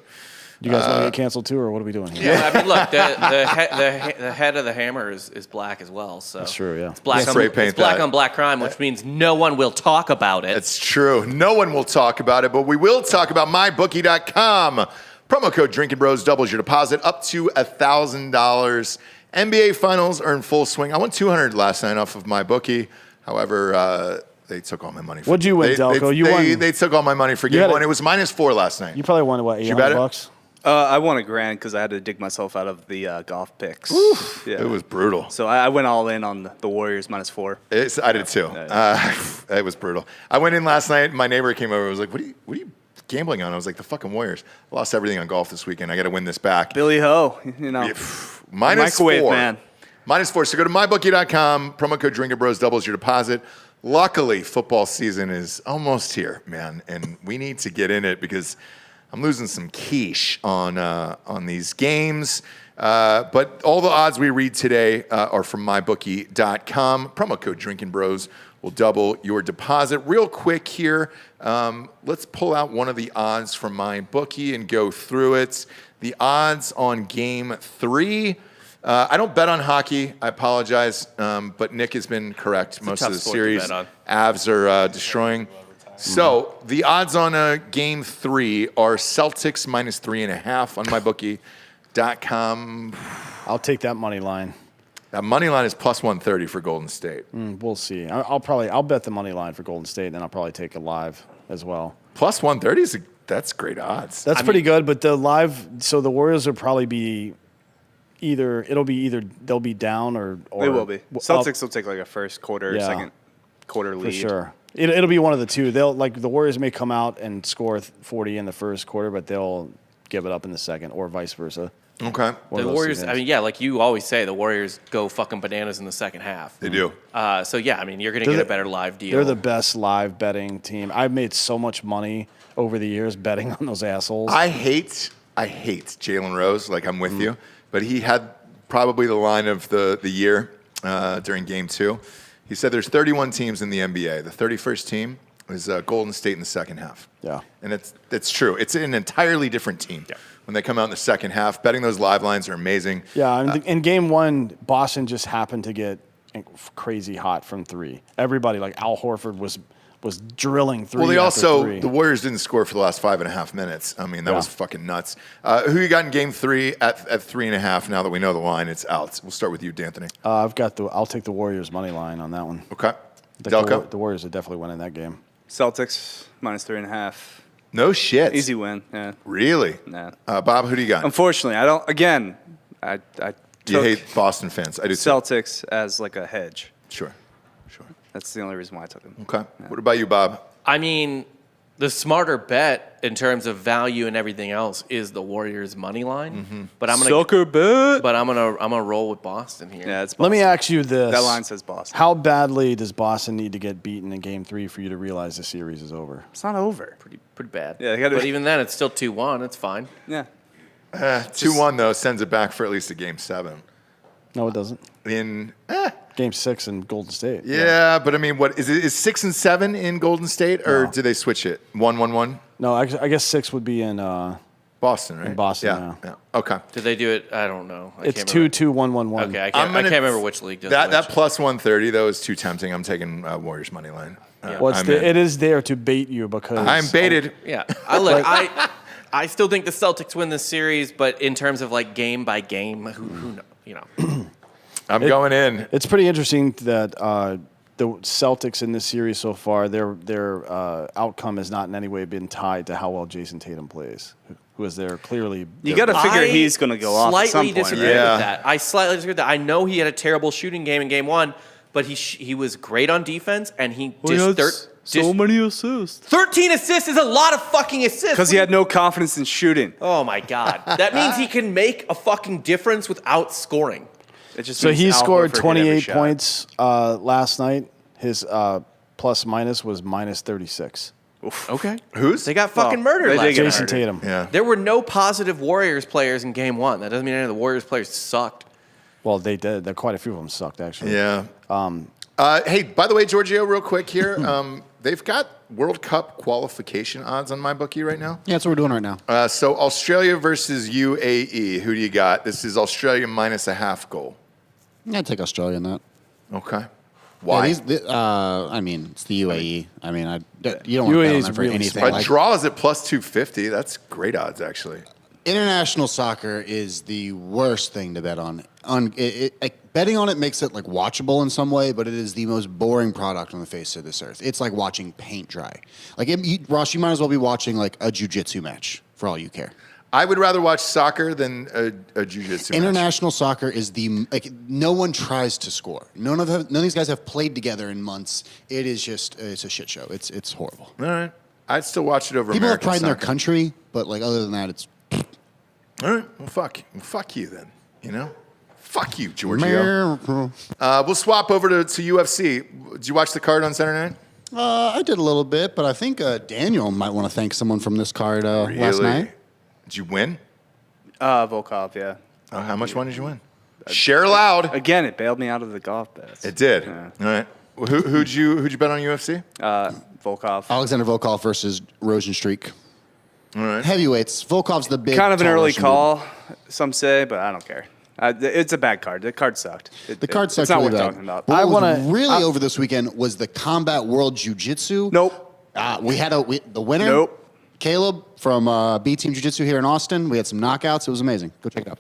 You guys want to get canceled too, or what are we doing here? I mean, look, the head of the hammer is black as well. So That's true, yeah. It's black, Yeah, on, spray paint it's black that. on black crime, which means no one will talk about it. It's true. No one will talk about it, but we will talk about mybookie.com. Promo code Drinkin' Bros doubles your deposit up to $1,000. NBA Finals are in full swing. I won $200 last night off of MyBookie. However, they took all my money. What'd you win, Delco? You won- They took all my money for game had a- one. It was -4 last night. You probably won what, you bet it? $800? I won $1,000 because I had to dig myself out of the golf picks. Yeah. It was brutal. So I went all in on the Warriors -4. I did too. It was brutal. I went in last night. My neighbor came over and was like, what are you gambling on? I was like, the fucking Warriors. I lost everything on golf this weekend. I got to win this back. Billy Ho, you know. Microwave -4. man. -4. So go to mybookie.com. Promo code Drinkin' Bros doubles your deposit. Luckily, football season is almost here, man, and we need to get in it because I'm losing some quiche on these games. But all the odds we read today are from mybookie.com. Promo code Drinkin' Bros will double your deposit. Real quick here, let's pull out one of the odds from MyBookie and go through it. The odds on Game 3. I don't bet on hockey. I apologize, but Nick has been correct. Most of the series, Avs are destroying. So the odds on Game 3 are Celtics minus 3.5 on mybookie.com. I'll take that money line. That money line is plus 130 for Golden State. We'll see. I'll bet the money line for Golden State, and then I'll probably take a live as well. Plus 130 that's great odds. That's pretty good, but the live. So the Warriors will probably be either they'll be down or they will be. Celtics will take like a first quarter, second quarter lead for sure. It'll be one of the two. They'll the Warriors may come out and score 40 in the first quarter, but they'll give it up in the second, or vice versa. Okay. The Warriors, like you always say, the Warriors go fucking bananas in the second half. They do. So, you're going to get a better live deal. They're the best live betting team. I've made so much money over the years betting on those assholes. I hate Jalen Rose. Like, I'm with you. But he had probably the line of the year during Game 2. He said there's 31 teams in the NBA. The 31st team is Golden State in the second half. Yeah. And it's true. It's an entirely different team. Yeah. When they come out in the second half, betting those live lines are amazing. Yeah, in Game 1, Boston just happened to get crazy hot from 3. Everybody, like Al Horford, was drilling 3. Well, the Warriors didn't score for the last 5.5 minutes. I mean, that was fucking nuts. Who you got in Game 3 at 3.5? Now that we know the line, it's out. We'll start with you, D'Anthony. I'll take the Warriors money line on that one. Okay. Delco? The Warriors are definitely winning that game. Celtics minus 3.5. No shit. Easy win. Yeah. Really? Nah. Bob, who do you got? Unfortunately, I don't. Again, I you hate Boston fans. I do. Celtics as like a hedge. Sure. That's the only reason why I took them. Okay. Yeah. What about you, Bob? I mean, the smarter bet in terms of value and everything else is the Warriors money line. But I'm gonna roll with Boston here. Yeah, it's Boston. Let me ask you this: that line says Boston. How badly does Boston need to get beaten in Game 3 for you to realize the series is over? It's not over. Pretty bad. Yeah, but even then, it's still 2-1. It's fine. Yeah. 2-1 though sends it back for at least a Game 7. No, it doesn't. In Game 6 in Golden State. Yeah, but I mean, what is it? Is 6 and 7 in Golden State, or do they switch it? 1-1-1? No, I guess 6 would be in Boston, right? In Boston, yeah. Okay. Did they do it? I don't know. It's 2-2-1-1-1. Okay, I can't remember which league does that plus 130 though is too tempting. I'm taking Warriors money line. It is there to bait you because I'm baited. Yeah, I still think the Celtics win this series, but in terms of like game by game, who knows? You know. I'm going in. It's pretty interesting that the Celtics in this series so far, their outcome has not in any way been tied to how well Jason Tatum plays, who is there clearly. You got to figure he's going to go off at some point. Disagree with that. I slightly disagree with that. I know he had a terrible shooting game in Game 1, but he was great on defense, and he so many assists. 13 assists is a lot of fucking assists. Because he had no confidence in shooting. Oh my God, that means he can make a fucking difference without scoring. So he scored 28 points last night. His plus minus was minus 36. Oof. Okay. Who's? They got fucking murdered last night. Jason Tatum. Yeah. There were no positive Warriors players in Game 1. That doesn't mean any of the Warriors players sucked. Well, they did. Quite a few of them sucked, actually. Yeah. Hey, by the way, Giorgio, real quick here. They've got World Cup qualification odds on MyBookie right now. Yeah, that's what we're doing right now. So Australia versus UAE. Who do you got? This is Australia minus a half goal. Yeah, I'd take Australia in that. Okay. Why? Yeah, I mean, it's the UAE. I mean, you don't want to bet on them for really anything. A draw is at plus 250. That's great odds, actually. International soccer is the worst thing to bet on. Betting on it makes it like watchable in some way, but it is the most boring product on the face of this earth. It's like watching paint dry. Like Ross, you might as well be watching like a jiu-jitsu match for all you care. I would rather watch soccer than a jiu-jitsu match. International soccer is no one tries to score. None of these guys have played together in months. It is just it's a shit show. It's horrible. All right, I'd still watch it over. People American have pride in their soccer. country, but like other than that, it's. All right, well, fuck you then. You know, fuck you, Giorgio. We'll swap over to UFC. Did you watch the card on Saturday night? I did a little bit, but I think Daniel might want to thank someone from this card last night. Did you win? Volkov, yeah. How much money did you win? Share loud. Again, it bailed me out of the golf bets. It did. Yeah. All right. Well, who'd you bet on UFC? Volkov. Alexander Volkov versus Rosenstreich. All right. Heavyweights. Volkov's the big. Kind of an early tall call, some say, but I don't care. It's a bad card. The card sucked. The card sucked It's not really worth bad. talking about. What was really over this weekend was the Combat World Jiu-Jitsu. Nope. We had the winner. Nope. Caleb from B Team Jiu-Jitsu here in Austin. We had some knockouts. It was amazing. Go check it out.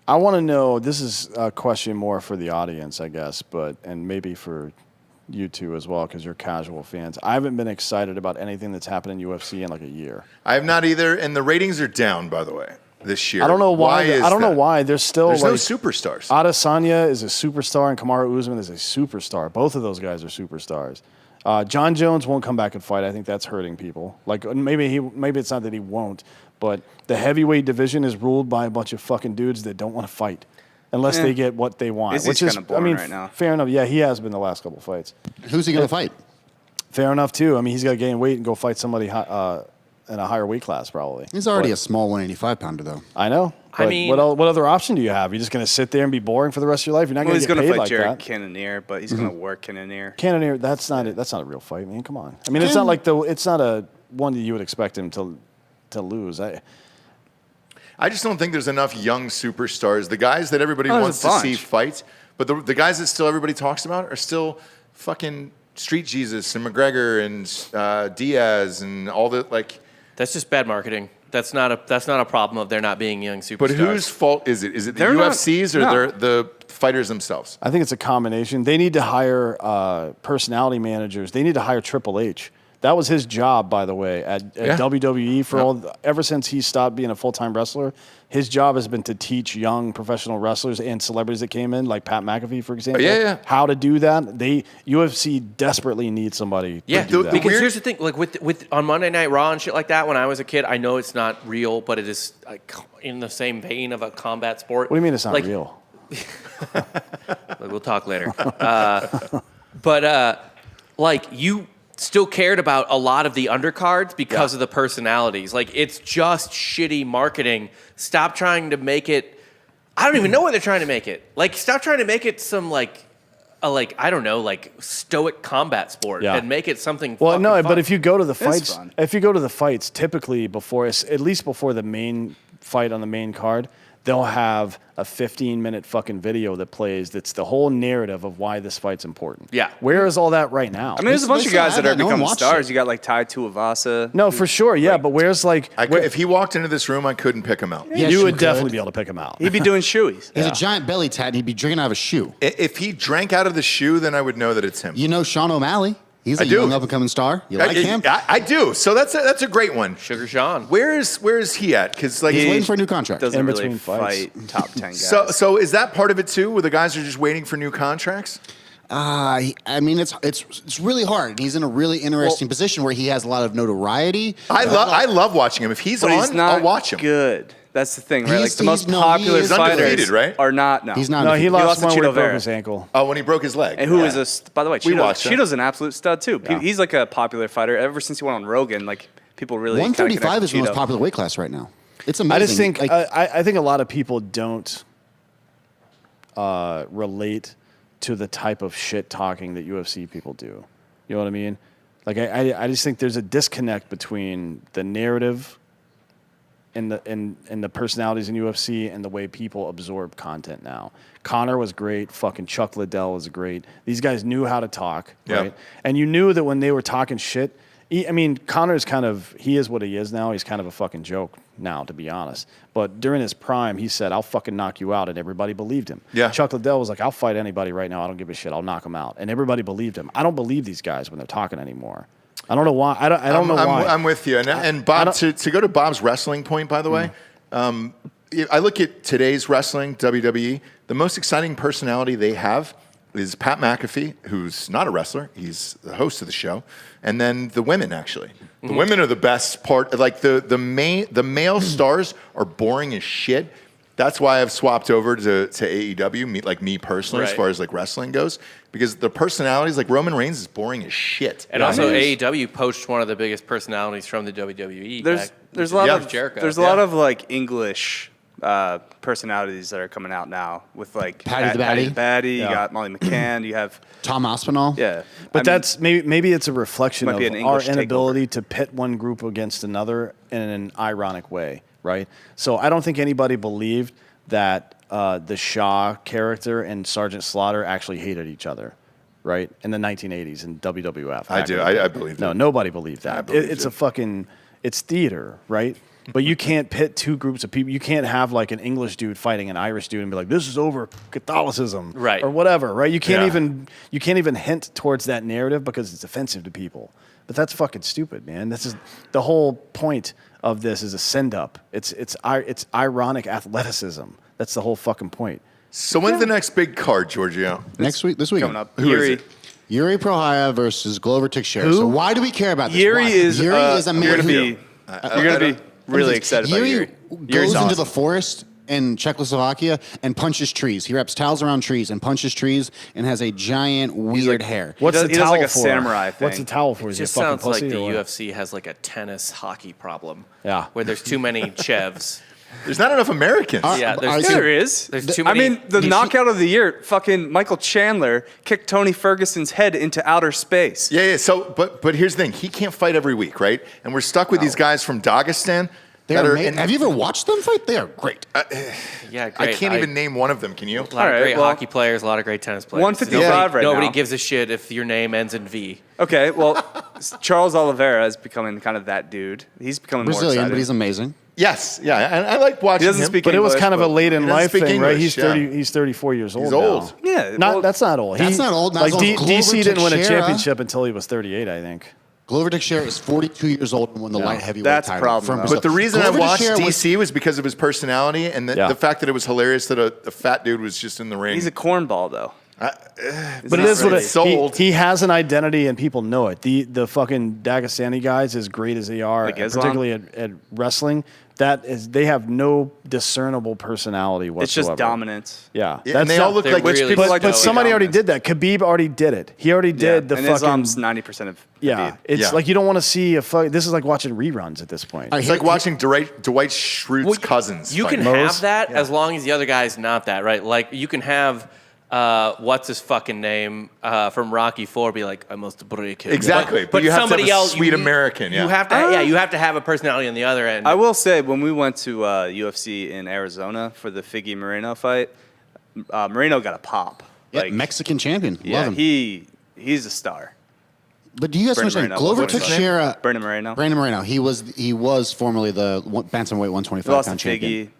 I want to know, this is a question more for the audience, I guess, and maybe for you two as well, because you're casual fans. I haven't been excited about anything that's happened in UFC in like a year. I have not either, and the ratings are down, by the way, this year. I don't know why. I don't know why. There's no superstars. Adesanya is a superstar, and Kamaru Usman is a superstar. Both of those guys are superstars. John Jones won't come back and fight. I think that's hurting people. Like maybe it's not that he won't, but the heavyweight division is ruled by a bunch of fucking dudes that don't want to fight unless they get what they want. Which is kind of boring right now. Fair enough. Yeah, he has been the last couple fights. Who's he going to fight? Fair enough too. I mean, he's got to gain weight and go fight somebody in a higher weight class probably. He's already a small 185-pounder though. I know. I mean, what other option do you have? You're just going to sit there and be boring for the rest of your life? You're not going to get paid like Jared that. Cannonier, but he's going to work Cannonier. Cannonier, that's not a real fight, man. Come on. I mean, it's not a one that you would expect him to lose. I just don't think there's enough young superstars. The guys that everybody wants to see fight, but the guys that still everybody talks about are still fucking Street Jesus and McGregor and Diaz and all the like. That's just bad marketing. That's not a problem of there not being young superstars. But whose fault is it? Is it the UFC's or the fighters themselves? I think it's a combination. They need to hire personality managers. They need to hire Triple H. That was his job, by the way, at WWE ever since he stopped being a full-time wrestler. His job has been to teach young professional wrestlers and celebrities that came in, like Pat McAfee, for example, how to do that. UFC desperately needs somebody to do that. Because here's the thing, like with on Monday Night Raw and shit like that, when I was a kid, I know it's not real, but it is like in the same vein of a combat sport. What do you mean it's not real? We'll talk later. But you still cared about a lot of the undercards because of the personalities. Like, it's just shitty marketing. Stop trying to make it. I don't even know what they're trying to make it. Like, stop trying to make it some stoic combat sport and make it something. Well, no, fun. but if you go to the fights, typically at least before the main fight on the main card, they'll have a 15-minute fucking video that plays that's the whole narrative of why this fight's important. Yeah. Where is all that right now? I mean, there's a bunch of guys that are becoming stars. You got like Tai Tuivasa. No, for sure, yeah, but where's if he walked into this room, I couldn't pick him out. Yes, you would definitely be able to pick him out. He'd be doing shoeies. He has a giant belly tat, and he'd be drinking out of a shoe. If he drank out of the shoe, then I would know that it's him. You know Sean O'Malley. He's a young up-and-coming star. You like him? I do. So that's a great one. Sugar Sean. Where is he at? Because he's waiting for a new contract. Doesn't in really between fight top 10 guys. So is that part of it too, where the guys are just waiting for new contracts? I mean, it's really hard. He's in a really interesting position where he has a lot of notoriety. I love watching him. If he's on, I'll watch him. Good. That's the thing, right? Like the most he's popular fighters undefeated, right? are not. No, He's not. No, he lost one to when he Cheeto broke Vera. his ankle. Oh, when he broke his leg. And who is by the way, We watched him. Cheeto's an absolute stud too. Yeah. He's like a popular fighter. Ever since he went on Rogan, like people really 135 is the most Cheeto. popular weight class right now. It's amazing. I just think I think a lot of people don't relate to the type of shit talking that UFC people do. You know what I mean? Like I just think there's a disconnect between the narrative and the personalities in UFC and the way people absorb content now. Conor was great. Fucking Chuck Liddell was great. These guys knew how to talk, right? And you knew that when they were talking shit. Conor's he is what he is now. He's kind of a fucking joke now, to be honest. But during his prime, he said, "I'll fucking knock you out," and everybody believed him. Yeah. Chuck Liddell was like, "I'll fight anybody right now. I don't give a shit. I'll knock him out," and everybody believed him. I don't believe these guys when they're talking anymore. I don't know why. I don't know why. I'm with you. And Bob, to go to Bob's wrestling point, by the way, I look at today's wrestling, WWE, the most exciting personality they have is Pat McAfee, who's not a wrestler. He's the host of the show. And then the women, actually. The women are the best part. Like, the male stars are boring as shit. That's why I've swapped over to AEW, me personally, as far as like wrestling goes, because the personalities, like Roman Reigns, is boring as shit. And also AEW poached one of the biggest personalities from the WWE. There's a lot of Jericho. There's a lot of like English personalities that are coming out now with like Paddy the Baddy. You got Molly McCann. You have Tom Aspinall. yeah. But that's maybe it's a reflection Might of be an our English inability to pit one group against another in an ironic way, right? So I don't think anybody believed that the Shaw character and Sergeant Slaughter actually hated each other, right? In the 1980s in WWF. I do. I believe that. No, nobody believed that. It's theater, right? But you can't pit two groups of people. You can't have like an English dude fighting an Irish dude and be like, "This is over Catholicism," right, or whatever, right? You can't even hint towards that narrative because it's offensive to people. But that's fucking stupid, man. This is the whole point of this is a send up. It's ironic athleticism. That's the whole fucking point. So when's the next big card, Giorgio? This weekend. Coming up. Who is it? Yuri Prohaska versus Glover Teixeira. So why do we care about this? Yuri is a man you're gonna be really excited about Yuri. Goes into the forest in Czechoslovakia and punches trees. He wraps towels around trees and punches trees and has a giant weird hair. What's the he does towel like a for? samurai thing. What's the towel for? It Is he a just fucking sounds like pussy the or what? UFC has like a tennis hockey problem. Yeah. Where there's too many Chevs. There's not enough Americans. Yeah, There is. There's too many. I mean, the knockout of the year, fucking Michael Chandler kicked Tony Ferguson's head into outer space. Yeah. So, but here's the thing: he can't fight every week, right? And we're stuck with these guys from Dagestan. Have you ever watched them fight? They are great. Yeah, great. I can't even name one of them. Can you? A lot of great hockey players, a lot of great tennis players. 155 right now. Nobody gives a shit if your name ends in V. Okay, well, Charles Oliveira is becoming kind of that dude. He's becoming Brazilian, more but excited. he's amazing. Yes. Yeah. And I like watching He doesn't him. speak But it was English, kind of a but late in he doesn't life speak thing, right? English, He's 30. He's 34 years old. He's now. old. Yeah, That's not old. That's not old. Not Like as old as Glover DC didn't win a Teixeira. championship until he was 38, I think. Glover Teixeira is 42 years old and won the light heavyweight That's a title. problem, from though. Brazil. But the reason Glover I watched Teixeira DC was because of his personality and the fact that it was hilarious that a fat dude was just in the ring. he's a cornball, though. But it is what it is. Sold. He has an identity and people know it. The fucking Dagestani guys, as great as they are, Like Islam? particularly at wrestling, they have no discernible personality whatsoever. It's just dominance. Yeah. and they all look they're like really people like But somebody already did that. Khabib already did it. He already did the and fucking. Islam's 90% of Yeah, Khabib. it's like you don't want to see a fuck. This is like watching reruns at this point. It's like watching Dwight Schrute's cousins. You fight. can have that as long as the other guy's not that, right? Like you can have what's his fucking name from Rocky IV be like, I must break him. Exactly, but you have to somebody have a else, sweet American, yeah. You have to, you have to have a personality on the other end. I will say, when we went to UFC in Arizona for the Figgy Moreno fight, Moreno got a pop. Yeah, Mexican champion. Love him. He's a star. But do you guys Brandon understand? Moreno. Glover What's his name? Teixeira. Brandon Moreno. Brandon Moreno. He was formerly the bantamweight 125 He lost to pound champion. Figgy.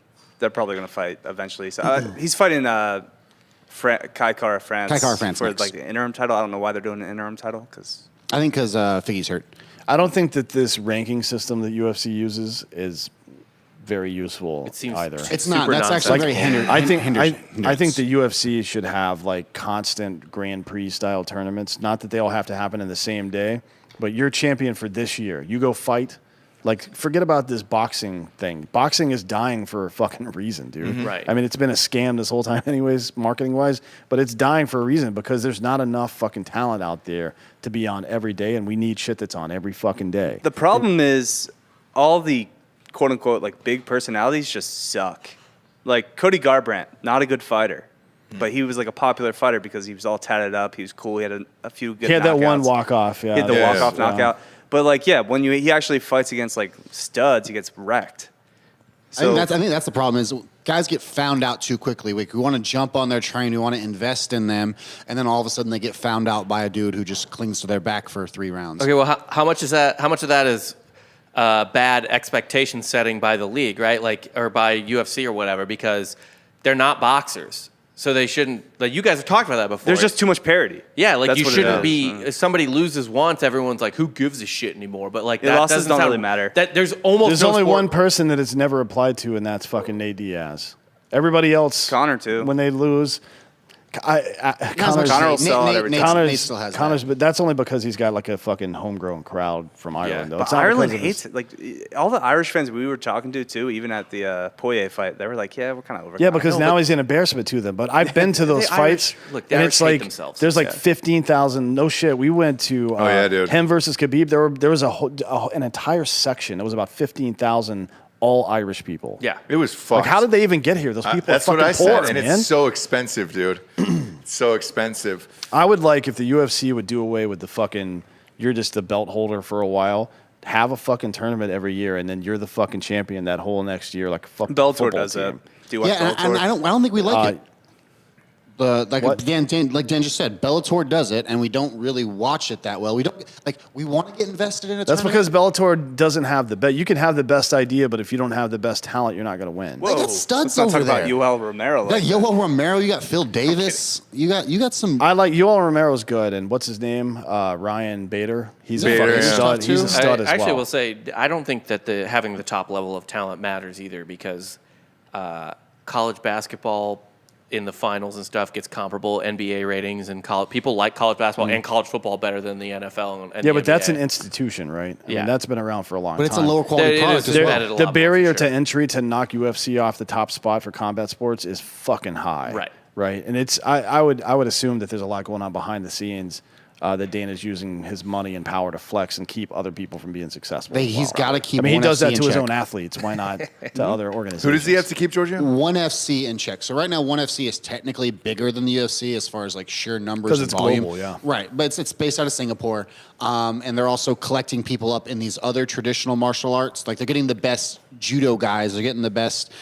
They're probably going to fight eventually. So he's fighting Kai Kara France. Kai Kara France for next. like the interim title. I don't know why they're doing an interim title because I think because Figgy's hurt. I don't think that this ranking system that UFC uses is very useful It seems either. It's not. super That's actually nonsense. very I think hindrance. the UFC should have like constant Grand Prix style tournaments. Not that they all have to happen in the same day, but you're champion for this year. You go fight. Like, forget about this boxing thing. Boxing is dying for a fucking reason, dude. Right. I mean, it's been a scam this whole time anyways, marketing-wise, but it's dying for a reason because there's not enough fucking talent out there to be on every day, and we need shit that's on every fucking day. the problem is all the quote unquote like big personalities just suck. Like Cody Garbrandt, not a good fighter. But he was like a popular fighter because he was all tatted up. He was cool. He had a few good. He had that one knockouts. walk-off, yeah. He had the Yeah, walk-off yeah. knockout. But like, yeah, when he actually fights against like studs, he gets wrecked. So I think that's the problem is guys get found out too quickly. We want to jump on their train. We want to invest in them, and then all of a sudden they get found out by a dude who just clings to their back for 3 rounds. Okay, well, how much is that? How much of that is bad expectation setting by the league, right? Like, or by UFC or whatever, because they're not boxers, so they shouldn't. Like, you guys have talked about that before. there's just too much parity. yeah, like That's you what it shouldn't is. be. If somebody loses once, everyone's like, who gives a shit anymore? But like, Yeah, that losses doesn't don't sound, really matter. That there's almost There's no only sport- one person that it's never applied to, and that's fucking Nate Diaz. Everybody else, Connor, too. when they lose, Not as much Connor's, as Connor will Nate. sell out Nate- every Nate- time. Nate Connor's, still has Connor's, that. but that's only because he's got like a fucking homegrown crowd from Ireland. Though. But It's not Ireland because of hates it. Like all the Irish fans we were talking to too, even at the Poirier fight, they were like, "Yeah, we're kind of over." Yeah, Connor." because No, now but he's an embarrassment to them. But I've been to those The Irish- fights, look, the and Irish it's hate like themselves. there's like Yeah. 15,000. No shit. We went to dude. him versus Khabib. There was an entire section. It was about 15,000 all Irish people. Yeah, It was fucked. Like, how did they even get here? Those people That's are what fucking I said, poor, and man. it's so expensive, dude. It's so expensive. I would like if the UFC would do away with the fucking you're just the belt holder for a while. have a fucking tournament every year, and then you're the fucking champion that whole next year, like a fucking Bellator football does that. team. Do you watch Yeah, Bellator? and I don't think we like it. Like What? Dan just said, Bellator does it, and we don't really watch it that well. We don't we want to get invested in it. That's because Bellator doesn't have the best. You can have the best idea, but if you don't have the best talent, you're not going to win. They got studs Let's not over talk there. about Yoel Romero. You got Yoel Romero. You got Phil Davis. You got some. I like Yoel Romero's good, and what's his name? Ryan Bader. He's Bader, a fucking yeah. stud. He's a stud as well. Actually, will say I don't think that having the top level of talent matters either because college basketball in the finals and stuff gets comparable NBA ratings, and people like college basketball and college football better than the NFL. And Yeah, the but that's NBA. an institution, right? I Yeah. mean, that's been around for a long time. But it's a lower quality It product is as embedded well. a The lot more, barrier for sure. to entry to knock UFC off the top spot for combat sports is fucking high. Right. Right. And it's I would assume that there's a lot going on behind the scenes that Dana's using his money and power to flex and keep other people from being successful. as He's well, got to right? keep. I mean, he ONE does FC that in to his check. own athletes. Why not to other organizations? Who does he have to keep, Georgia? ONE FC in check. So right now, ONE FC is technically bigger than the UFC as far as like sheer numbers 'Cause and it's volume. global, yeah. Right, but it's based out of Singapore, and they're also collecting people up in these other traditional martial arts. Like they're getting the best judo guys, they're getting the best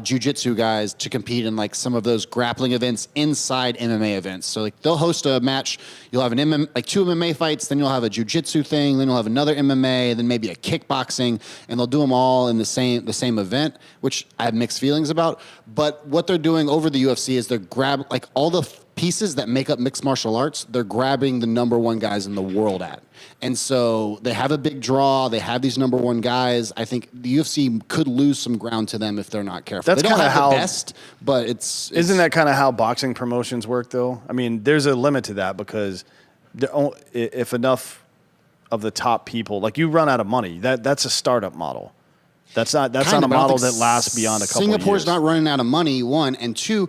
jiu-jitsu guys to compete in like some of those grappling events inside MMA events. So like they'll host a match. You'll have like 2 MMA fights, then you'll have a jiu-jitsu thing, then you'll have another MMA, then maybe a kickboxing, and they'll do them all in the same event, which I have mixed feelings about. But what they're doing over the UFC is they're like all the pieces that make up mixed martial arts, they're grabbing the number 1 guys in the world at. And so they have a big draw. They have these number 1 guys. I think the UFC could lose some ground to them if they're not careful. That's they don't kinda have how- the best, but Isn't that kind of how boxing promotions work, though? I mean, there's a limit to that because if enough of the top people, like you run out of money, that's a startup model. That's not a but I don't model think that lasts beyond a couple of years. Singapore's not running out of money, 1, and 2,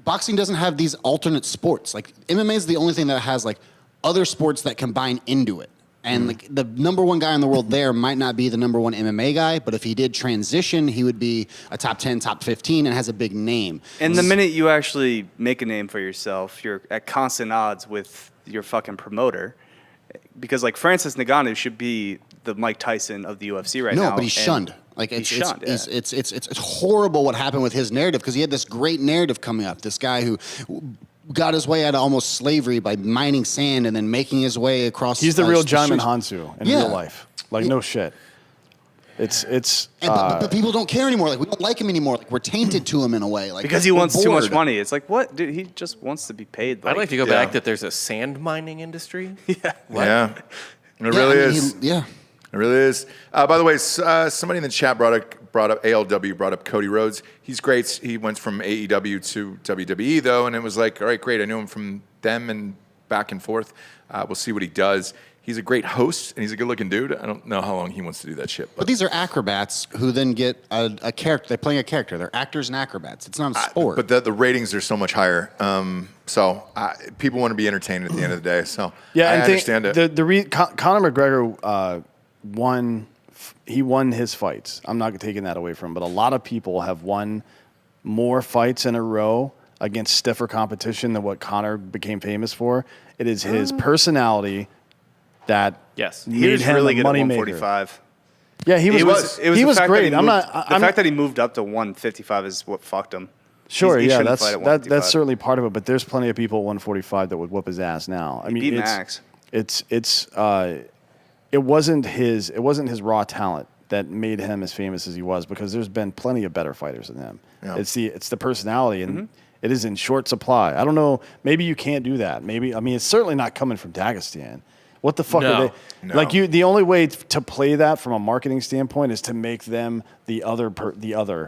boxing doesn't have these alternate sports. Like MMA is the only thing that has like other sports that combine into it. And like the number 1 guy in the world there might not be the number 1 MMA guy, but if he did transition, he would be a top 10, top 15, and has a big name. And the minute you actually make a name for yourself, you're at constant odds with your fucking promoter. Because like Francis Ngannou should be the Mike Tyson of the UFC right now. No, but he's and shunned. Like he's shunned. Yeah. It's horrible what happened with his narrative because he had this great narrative coming up. This guy who got his way out of almost slavery by mining sand and then making his way across. He's the real Jaimon streets. Hansu in Yeah. real life. Like no shit. It's But people don't care anymore. Like we don't like him anymore. Like we're tainted to him in a way. Like because he we're wants too much bored. money. It's like, what? Dude, he just wants to be paid. I'd like to go Yeah. back that there's a sand mining industry. Yeah. It Yeah, really I mean, is. yeah. It really is. By the way, somebody in the chat brought up ALW, brought up Cody Rhodes. He's great. He went from AEW to WWE, though, and it was like, all right, great. I knew him from them and back and forth. We'll see what he does. He's a great host, and he's a good-looking dude. I don't know how long he wants to do that shit. But these are acrobats who then get a character. They're playing a character. They're actors and acrobats. It's not a sport. But the ratings are so much higher. So people want to be entertained at the end of the day. So Yeah, I and understand it. Conor McGregor won. He won his fights. I'm not taking that away from him, but a lot of people have won more fights in a row against stiffer competition than what Conor became famous for. It is his personality that Yes. He made was him really a good at moneymaker. 145. Yeah, he was. It was he the was fact that great. he I'm moved- not. The fact that he moved up to 155 is what fucked him. Sure, He yeah, shouldn't that's fight at that's 155. certainly part of it. But there's plenty of people at 145 that would whoop his ass now. I mean, beat it's Max. it wasn't his raw talent that made him as famous as he was, because there's been plenty of better fighters than him. Yeah. It's the personality, and it is in short supply. I don't know. Maybe you can't do that. Maybe it's certainly not coming from Dagestan. What the fuck No. are they? No. Like the only way to play that from a marketing standpoint is to make them the other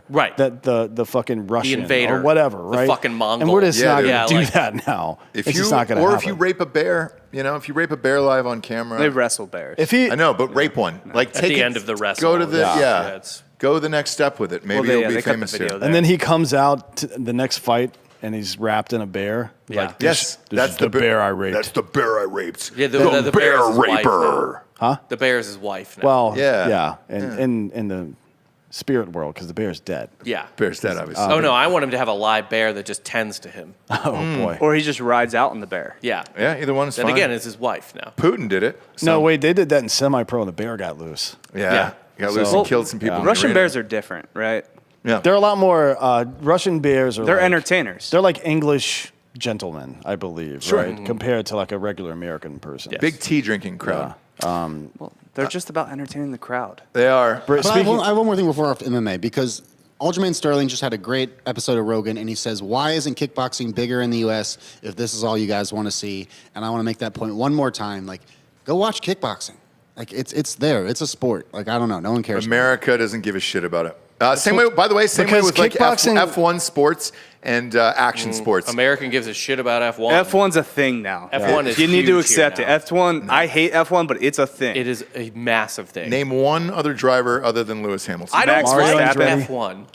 Right. the fucking Russian invader, or whatever, the right? fucking Mongol. And we're just Yeah, not dude. going Yeah, to do like- that now. If it's you just not going to happen. if you rape a bear, if you rape a bear live on camera, They wrestle bears. If he I know, but rape one. Like At take the it- end of the wrestle. Go to the Yeah, it's- Go the next step with it. Maybe you'll be they cut the famous video here. there. and then he comes out to the next fight and he's wrapped in a bear. Yeah. Like, Yes, this is the bear I raped. That's the bear I raped. Yeah, the bear is his wife now. Huh? The bear is his wife now. Well, Yeah. yeah, and in the spirit world because the bear's dead. Yeah. Bear's dead, obviously. Oh, no, I want him to have a live bear that just tends to him. Oh boy. Or he just rides out on the bear. Yeah. Yeah, either one is Then fine. again, it's his wife now. Putin did it. So. No, wait, they did that in semi-pro and the bear got loose. Yeah. Got loose So- and killed some people. in the Russian arena. bears are different, right? Yeah. They're a lot more. Russian bears are. They're like, entertainers. They're like English gentlemen, I believe, Sure. right? Compared to like a regular American person. Big tea drinking crowd. Well, they're just about entertaining the crowd. They are. But I have one more thing before off MMA because Aljamain Sterling just had a great episode of Rogan, and he says, "Why isn't kickboxing bigger in the U.S. if this is all you guys want to see?" And I want to make that point one more time. Like, go watch kickboxing. Like, it's there. It's a sport. Like, I don't know. No one cares. America doesn't give a shit about it. Same way, by the way, same way because with like kickboxing- F1 sports and action sports. American gives a shit about F1. F1's a thing now. F1 is You need to huge accept here it. now. F1, I hate F1, but it's a thing. It is a massive thing. Name one other driver other than Lewis Hamilton. I don't Max like Verstappen. F1.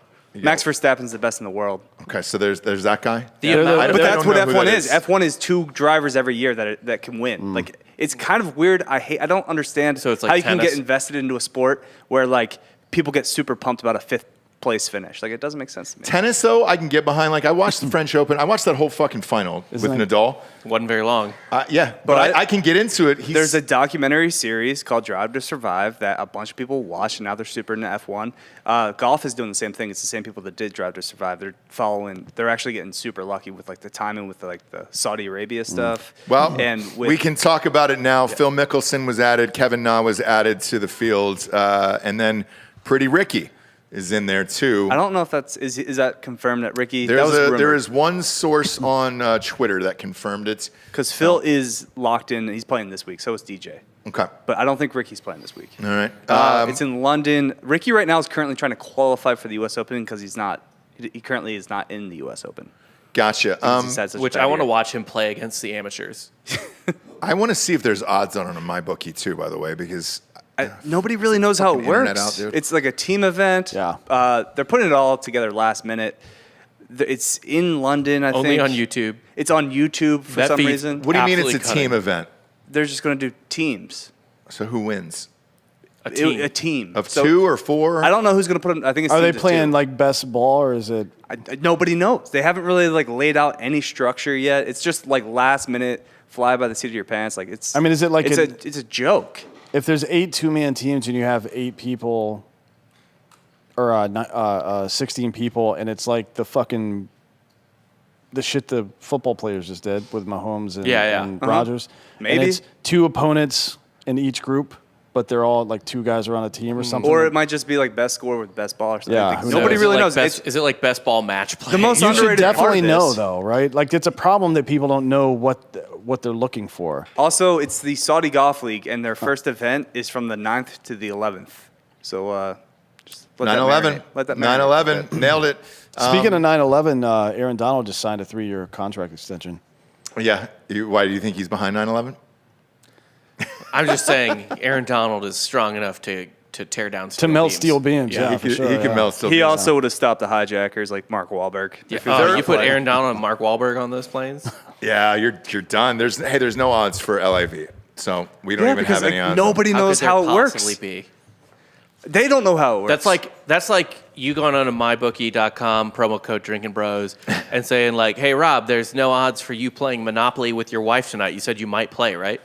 Max Verstappen's the best in the world. Okay, so there's that guy. The They're the- amount- But I that's don't what know who F1 that is. is. F1 is 2 drivers every year that can win. Like, it's kind of weird. I don't understand So it's like how you can tennis? get invested into a sport where like people get super pumped about a 5th place finish. Like, it doesn't make sense to me. Tennis, though, I can get behind. Like, I watched the French Open. I watched that whole fucking final with Nadal. Wasn't very long. Yeah, but I can get into it. There's a documentary series called Drive to Survive that a bunch of people watch, and now they're super into F1. Golf is doing the same thing. It's the same people that did Drive to Survive. They're actually getting super lucky with like the timing with like the Saudi Arabia stuff. Well, and with, we can talk about it now. Phil Mickelson was added. Kevin Na was added to the field. And then Pretty Ricky is in there, too. I don't know if is that confirmed that Ricky? There is one source on Twitter that confirmed it. Because Phil is locked in. He's playing this week. So is DJ. Okay. But I don't think Ricky's playing this week. All right. It's in London. Ricky right now is currently trying to qualify for the U.S. Open because he currently is not in the U.S. Open. Gotcha. He's had such a Which bad I want to year. watch him play against the amateurs. I want to see if there's odds on it on my bookie, too, by the way, because Nobody really knows how it Fucking internet works. out, dude. It's like a team event. Yeah. They're putting it all together last minute. It's in London, I Only think. on YouTube. It's on YouTube for That some feed- reason. what do you mean it's a Absolutely team cutting. event? They're just going to do teams. So who wins? A team. A team. Of So 2 or 4? I don't know who's going to put them. I think it's Are they teams of playing 2. like best ball or is it? Nobody knows. They haven't really like laid out any structure yet. It's just like last minute fly by the seat of your pants. Like it's. I mean, is it like it's a joke? If there's 8 2-man teams and you have 8 people or 16 people, and it's like the shit the football players just did with Mahomes and, Yeah. and Rodgers. Maybe. And it's 2 opponents in each group, but they're all like 2 guys are on a team or something. Or it might just be like best score with best ball or something. Yeah, Like, who nobody knows? really Is it knows. like It's- is it like best ball match play? The most you should underrated part definitely of know, this. though, right? Like, it's a problem that people don't know what they're looking for. Also, it's the Saudi Golf League, and their first event is from the 9th to the 11th. So just let that 9/11. marinate. Let that marinate. 9/11. Nailed it. Speaking of 9/11, Aaron Donald just signed a 3-year contract extension. Yeah. Why do you think he's behind 9/11? I'm just saying, Aaron Donald is strong enough to tear down To melt beams. steel beams, yeah, he for could, sure. he could yeah. melt still. He also would have stopped the hijackers like Mark Wahlberg. Yeah. If he was Oh, ever you put playing. Aaron Donald and Mark Wahlberg on those planes? Yeah, you're done. There's no odds for LIV. So we don't Yeah, even because have any like, odds. nobody knows could there how it possibly works. be? They don't know how it works. That's like you going on to mybookie.com, promo code Drinkin' Bros, and saying like, "Hey Rob, there's no odds for you playing Monopoly with your wife tonight. You said you might play, right?"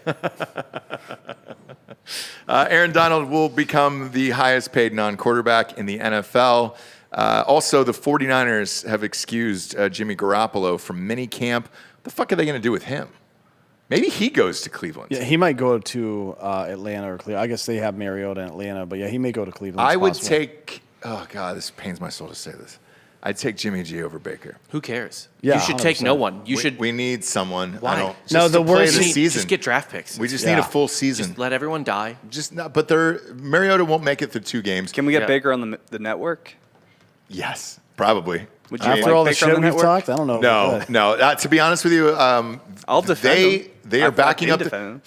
Aaron Donald will become the highest paid non-quarterback in the NFL. Also, the 49ers have excused Jimmy Garoppolo from minicamp. What the fuck are they going to do with him? Maybe he goes to Cleveland. Yeah, he might go to Atlanta or Cleveland. I guess they have Mariota in Atlanta, but yeah, he may go to Cleveland. I It's would possible. take, oh God, this pains my soul to say this. I'd take Jimmy G over Baker. Who cares? Yeah, you should take 100%. no one. You should We need someone. Why? I don't, just No, the to play worst- the just season. get draft picks. We just Yeah. need a full season. Just let everyone die. Just not, but Mariota won't make it through 2 games. Can we get Yeah. Baker on the network? Yes, probably. Would you After like all the Baker on shit the we've network? talked, I don't know. No, about that. no. To be honest with you, I'll defend him. they are I've backing been up defending him.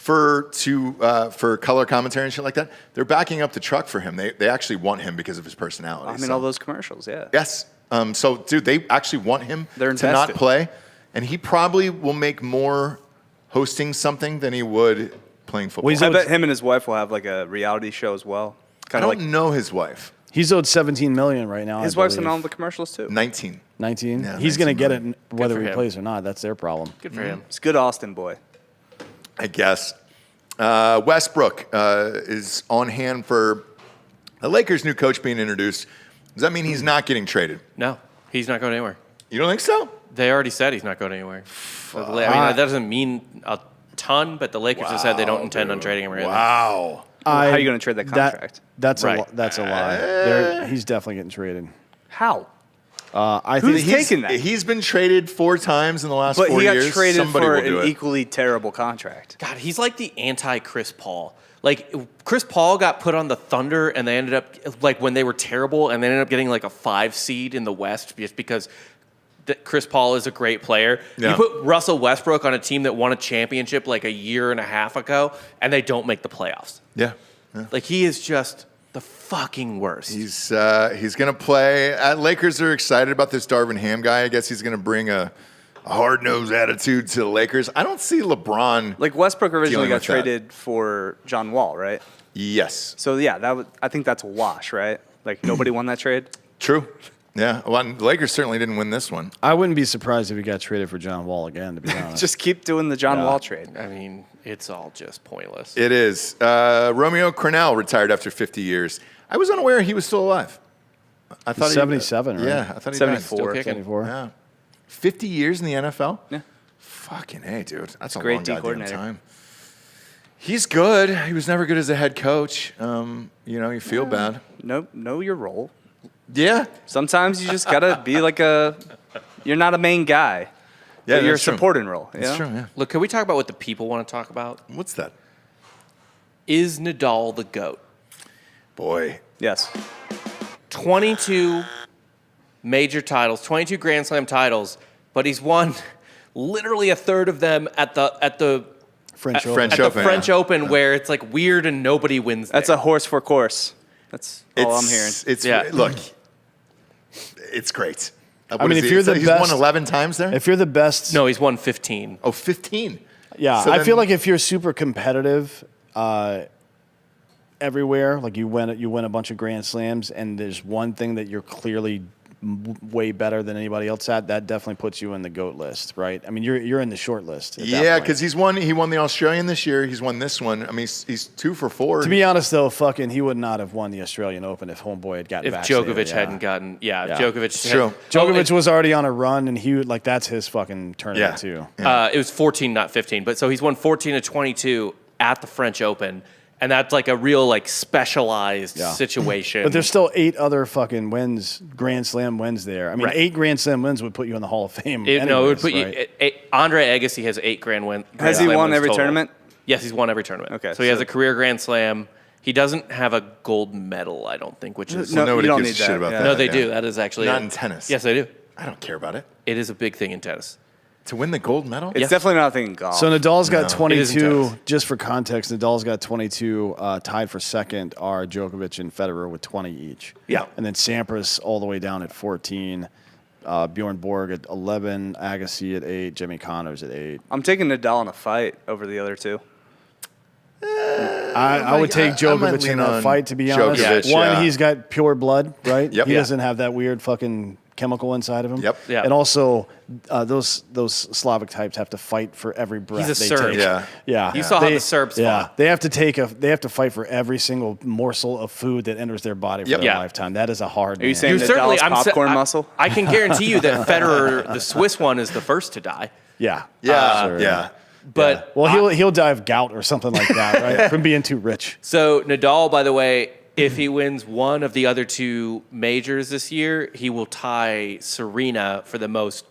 for color commentary and shit like that. They're backing up the truck for him. They actually want him because of his personality. I mean, so- all those commercials, yeah. Yes. So, dude, they actually want him They're to not invested. play, and he probably will make more hosting something than he would playing football. Well, he's I always- bet him and his wife will have like a reality show as well. I Kind of don't like know his wife. He's owed $17 million right now. His I wife's in believe. all the commercials too. 19. 19. Yeah, He's going to 19 get million. it whether for he him. plays or not. That's their problem. Good for him. It's good Austin boy. I guess. Westbrook is on hand for the Lakers' new coach being introduced. Does that mean he's not getting traded? No, he's not going anywhere. You don't think so? They already said he's not going anywhere. I mean, that doesn't mean a ton, but the Lakers have said they don't intend on trading him or anything. Wow. How are you going to trade that contract? That's Right. That's a lie. He's definitely getting traded. How? I Who's think taking that? He's been traded 4 times in the last But 4 he got years. traded Somebody for will do an it. equally terrible contract. God, he's like the anti-Chris Paul. Like, Chris Paul got put on the Thunder, and they ended up, like, when they were terrible, and they ended up getting, like, a 5 seed in the West just because Chris Paul is a great player. Yeah. You put Russell Westbrook on a team that won a championship, like, a year and a half ago, and they don't make the playoffs. Yeah. Like, he is just the fucking worst. He's going to play. Lakers are excited about this Darvin Ham guy. I guess he's going to bring a hard-nosed attitude to the Lakers. I don't see LeBron. Like Westbrook originally Dealing got with that. traded for John Wall, right? Yes. So yeah, I think that's a wash, right? Like nobody won that trade. True. Yeah. Well, the Lakers certainly didn't win this one. I wouldn't be surprised if he got traded for John Wall again, to be honest. Just keep doing the John Wall trade. I mean, it's all just pointless. It is. Romeo Cornell retired after 50 years. I was unaware he was still alive. I thought He's 77, right? Yeah, I thought he 74. Still died. kicking. 74. Yeah. 50 years in the NFL? Yeah. Fucking A, dude. That's a Great long D goddamn coordinator. time. He's good. He was never good as a head coach. You feel bad. Know your role. Yeah. Sometimes you just gotta be like you're not a main guy. Yeah, but you're a that's true. supporting role. you That's know? true, yeah. Look, can we talk about what the people want to talk about? What's that? Is Nadal the GOAT? Boy. Yes. 22 major titles, 22 Grand Slam titles, but he's won literally a third of them at the French Open. French at the Open, French yeah. Open, where it's like weird and nobody wins. That's there. a horse for course. That's all I'm hearing. It's Yeah. Look, it's great. I mean, if you're the he's best, won 11 times there. If you're the best, No, he's won 15. Oh, 15. yeah, So I then- feel like if you're super competitive everywhere, like you win a bunch of Grand Slams, and there's one thing that you're clearly way better than anybody else at, that definitely puts you in the GOAT list, right? I mean, you're in the short list. at that Yeah, point. because he won the Australian this year. He's won this one. I mean, he's 2 for 4. To be honest, though, he would not have won the Australian Open if Homeboy had gotten If vaccinated. Djokovic yeah. hadn't gotten, Yeah. Djokovic. True. Djokovic was already on a run, and that's his fucking tournament too. It was 14, not 15. But so he's won 14 of 22 at the French Open, and that's like a real like specialized Yeah. situation. But there's still 8 other fucking wins, Grand Slam wins there. I mean, Right. 8 Grand Slam wins would put you in the Hall of Fame. it would anyways, put right? you. Andre Agassi has 8 Grand Has he Slam won wins every total. tournament? Yes, he's won every tournament. Okay, so he has so- a career Grand Slam. He doesn't have a gold medal, I don't think, which is No, Nobody you don't gives need a shit that, about yeah. that. no, they yeah. do. That is actually Not it. in tennis. Yes, they do. I don't care about it. It is a big thing in tennis. To win the gold medal? It's definitely not a thing in golf. So Nadal's got No. It isn't 22. tennis. Just for context, Nadal's got 22. Tied for second are Djokovic and Federer with 20 each. Yeah. And then Sampras all the way down at 14. Bjorn Borg at 11. Agassi at 8. Jimmy Connors at 8. I'm taking Nadal in a fight over the other two. I would take I might Djokovic lean in that on fight, to be honest. Djokovic, One, yeah. he's got pure blood, right? Yep. He Yeah. doesn't have that weird fucking chemical inside of him. Yep. Yeah. And also, those Slavic types have to fight for every breath He's a they Serb. take. Yeah. Yeah. You saw how the Serbs Yeah. fought. They have to fight for every single morsel of food that enters their body for Yep. their Yeah. lifetime. That is a hard Are you man. saying You certainly, Nadal's popcorn muscle? I can guarantee you that Federer, the Swiss one, is the first to die. Yeah. Yeah. Sure. Yeah. But Well, he'll die of gout or something like that, right? From being too rich. so Nadal, by the way, if he wins one of the other 2 majors this year, he will tie Serena for the most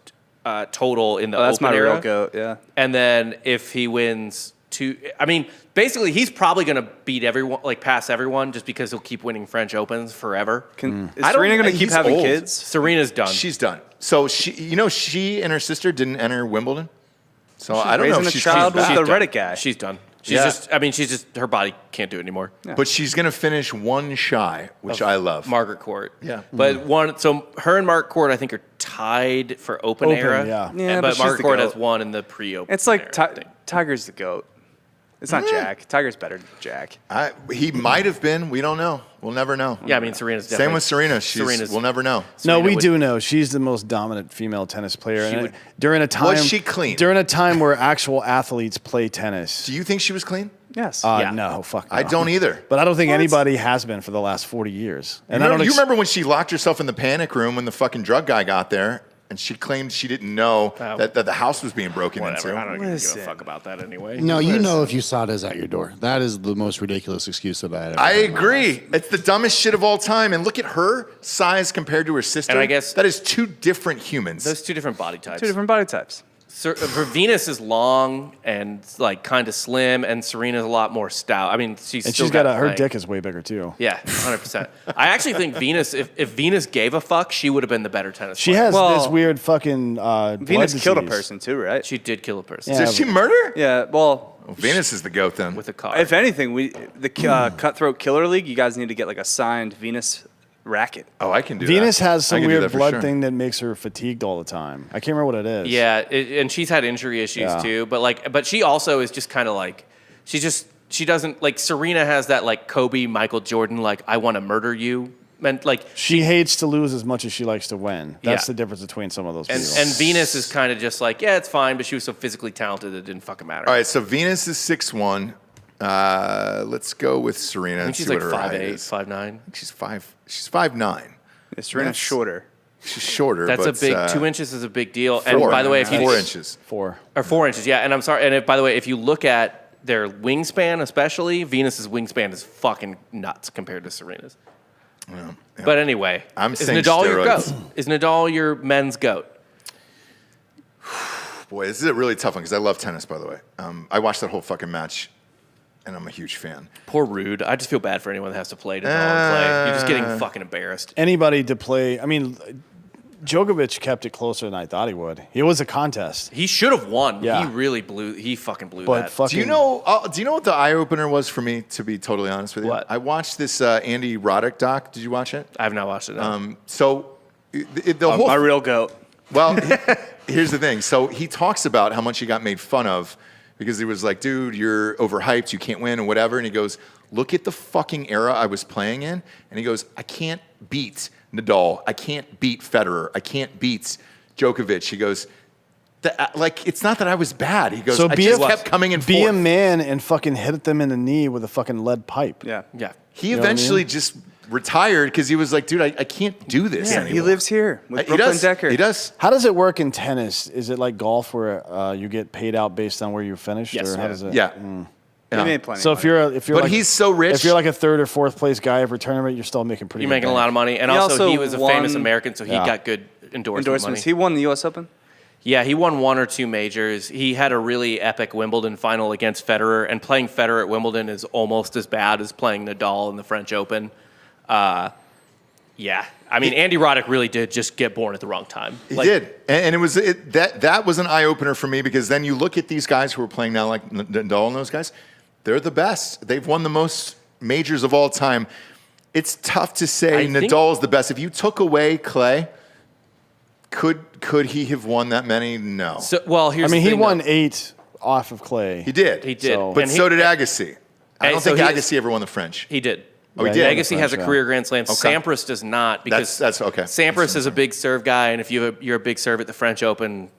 total in the That's Open my era. real goat. Yeah. And then if he wins 2, I mean, basically he's probably going to beat everyone, like pass everyone, just because he'll keep winning French Opens forever. Is I don't- Serena going to keep he's having old. kids? Serena's done. She's done. So she and her sister didn't enter Wimbledon. So I don't know raising if a she's child coming with back. the Reddit guy. She's done. She's Yeah. just her body can't do it anymore. But she's going to finish one shy, which I love. Margaret Court. Yeah. But so her and Margaret Court, I think, are tied for Open Open, era. yeah. Yeah, but but she's Margaret the Court goat. has won in the pre-Open. It's like era, I think. Tiger's the goat. It's not Jack. Tiger's better than Jack. He might have been. We don't know. We'll never know. Yeah, I mean, Serena's definitely... Same with Serena. We'll never know. No, we do know. She's the most dominant female tennis player. During a time, was she clean? During a time where actual athletes play tennis. Do you think she was clean? Yes. No, fuck no. I don't either. But I don't think anybody has been for the last 40 years. And you remember when she locked herself in the panic room when the fucking drug guy got there? And she claimed she didn't know that the house was being broken into. I don't give a fuck about that anyway. No, you know if you saw it as at your door. That is the most ridiculous excuse that I had ever I heard in my agree. life. It's the dumbest shit of all time. And look at her size compared to her sister. And I guess that is two different humans. Those two different body types. Two different body types. Venus is long and like kind of slim, and Serena's a lot more stout. I mean, she's got her dick is way bigger too. Yeah, 100%. I actually think Venus, if Venus gave a fuck, she would have been the better tennis She player. has this weird fucking Venus killed a disease. person too, right? She did kill a person. Did she murder? Yeah. Well, Venus is the goat then. With a car. if anything, the Cutthroat Killer League, you guys need to get like a signed Venus racket. Oh, I can do Venus that. has I some can do that weird for blood sure. thing that makes her fatigued all the time. I can't remember what it is. Yeah, and she's had injury issues too. But she also is just kind of like, she doesn't, like Serena has that like Kobe, Michael Jordan, like I want to murder you. And like she hates to lose as much as she likes to win. That's Yeah. the difference between some of those and, people. and Venus is kind of just like, yeah, it's fine, but she was so physically talented it didn't fucking matter. All right, so Venus is 6'1". Let's go with Serena. I think and she's see like what her height 5'8", is. 5'9". She's 5'9". Serena's shorter. She's shorter. That's but, a big 2 inches is a big deal. Four. And by the way, if you 4 inches. 4. or 4 inches, yeah. And I'm sorry. And by the way, if you look at their wingspan, especially Venus's wingspan is fucking nuts compared to Serena's. Yeah. But anyway, I'm is saying Nadal your steroids. goat? Is Nadal your men's goat? Boy, this is a really tough one because I love tennis, by the way. I watched that whole fucking match, and I'm a huge fan. Poor Rude. I just feel bad for anyone that has to play Nadal and play. You're just getting fucking embarrassed. Anybody to play. I mean, Djokovic kept it closer than I thought he would. It was a contest. He should have won. Yeah. He fucking blew But that. fucking, Do you know what the eye opener was for me? To be totally honest with you, What? I watched this Andy Roddick doc. Did you watch it? I have not watched it. No. So the whole My real goat. Well, here's the thing. So he talks about how much he got made fun of because he was like, dude, you're overhyped. You can't win and whatever. And he goes, look at the fucking era I was playing in. And he goes, I can't beat Nadal. I can't beat Federer. I can't beat Djokovic. He goes, like, it's not that I was bad. He goes, So I just kept coming in Be fourth. a man and fucking hit them in the knee with a fucking lead pipe. Yeah. Yeah. He know what I eventually mean? just retired because he was like, dude, I can't do this Yeah, anymore. he lives here with He Brooklyn does. Decker. He does. How does it work in tennis? Is it like golf where you get paid out based on where you finished? Yes. Or how does it? Yeah. He made plenty. So of if money. you're But like, he's so rich. if you're like a third or fourth place guy every tournament, you're still making pretty. You're good making a bank. lot of money. And He also, also he was a famous won- American, so he Yeah. got good endorsement endorsements. money. He won the U.S. Open. Yeah, he won 1 or 2 majors. He had a really epic Wimbledon final against Federer, and playing Federer at Wimbledon is almost as bad as playing Nadal in the French Open. Yeah, I mean, Andy Roddick really did just get born at the wrong time. He did, and it was that was an eye opener for me because then you look at these guys who are playing now, like Nadal and those guys. They're the best. They've won the most majors of all time. It's tough to say Nadal's the best. If you took away Clay, could he have won that many? No. So, well, here's I mean, the he thing, won though. 8 off of Clay. He did. He did. So- But And so did Agassi. I don't so think he- Agassi ever won the French. He did. Oh, he Yeah, did? he Agassi has a French, career Grand Slam. Okay. Sampras does not because That's okay. Sampras is a big serve guy, and if you're a big serve at the French Open,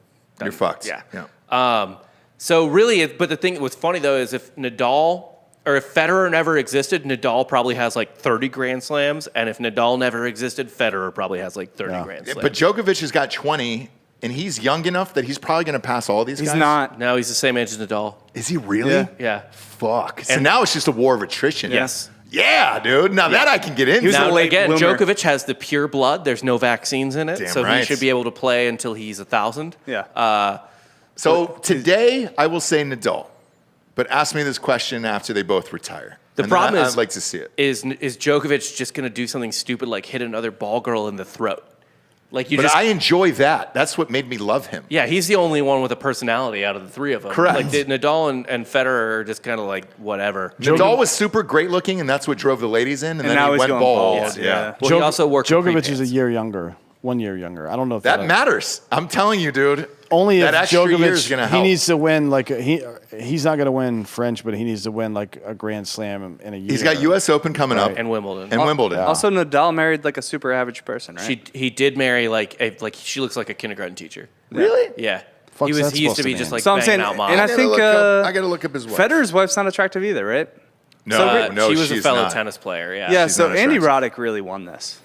You're fucked. Yeah. So really, but the thing what's funny though is if Nadal or if Federer never existed, Nadal probably has like 30 Grand Slams, and if Nadal never existed, Federer probably has like 30 Grand Slams. But Djokovic has got 20, and he's young enough that he's probably going to pass all these guys. He's not. No, he's the same age as Nadal. Is he really? Yeah. Yeah. Fuck. So now it's just a war of attrition. Yes. Yeah, dude. Now that I can get into. was Now, a late again, bloomer. Djokovic has the pure blood. There's no vaccines in it, Damn so he right. should be able to play until he's 1,000. Yeah. So today I will say Nadal, but ask me this question after they both retire. The And problem then is, I'd like to see it. Is Djokovic just going to do something stupid like hit another ball girl in the throat? Like you But just I enjoy that. That's what made me love him. yeah, he's the only one with a personality out of the three of them. Correct. Like Nadal and Federer are just kind of like whatever. Nadal was super great looking, and that's what drove the ladies in. And then now he he's went going bald. bald, Yeah. yeah. Well, he also worked. for Djokovic is a pre-pants. year younger 1 year younger. I don't know if That matters. I'm telling you, dude. Only that if extra year is Djokovic, gonna he help. needs to win he's not going to win French, but he needs to win like a Grand Slam in a year. He's got U.S. Open coming up And Wimbledon. And Wimbledon. Also, Nadal married like a super average person, right? He did marry like she looks like a kindergarten teacher. Really? Yeah. Fuck's that He used supposed to to be mean? just like So I'm banging saying, out moms. and I think I got to look up his wife. Federer's wife's not attractive either, right? No, no, she was a she's fellow not. tennis player. Yeah. Yeah. she's So not Andy attractive. Roddick really won this.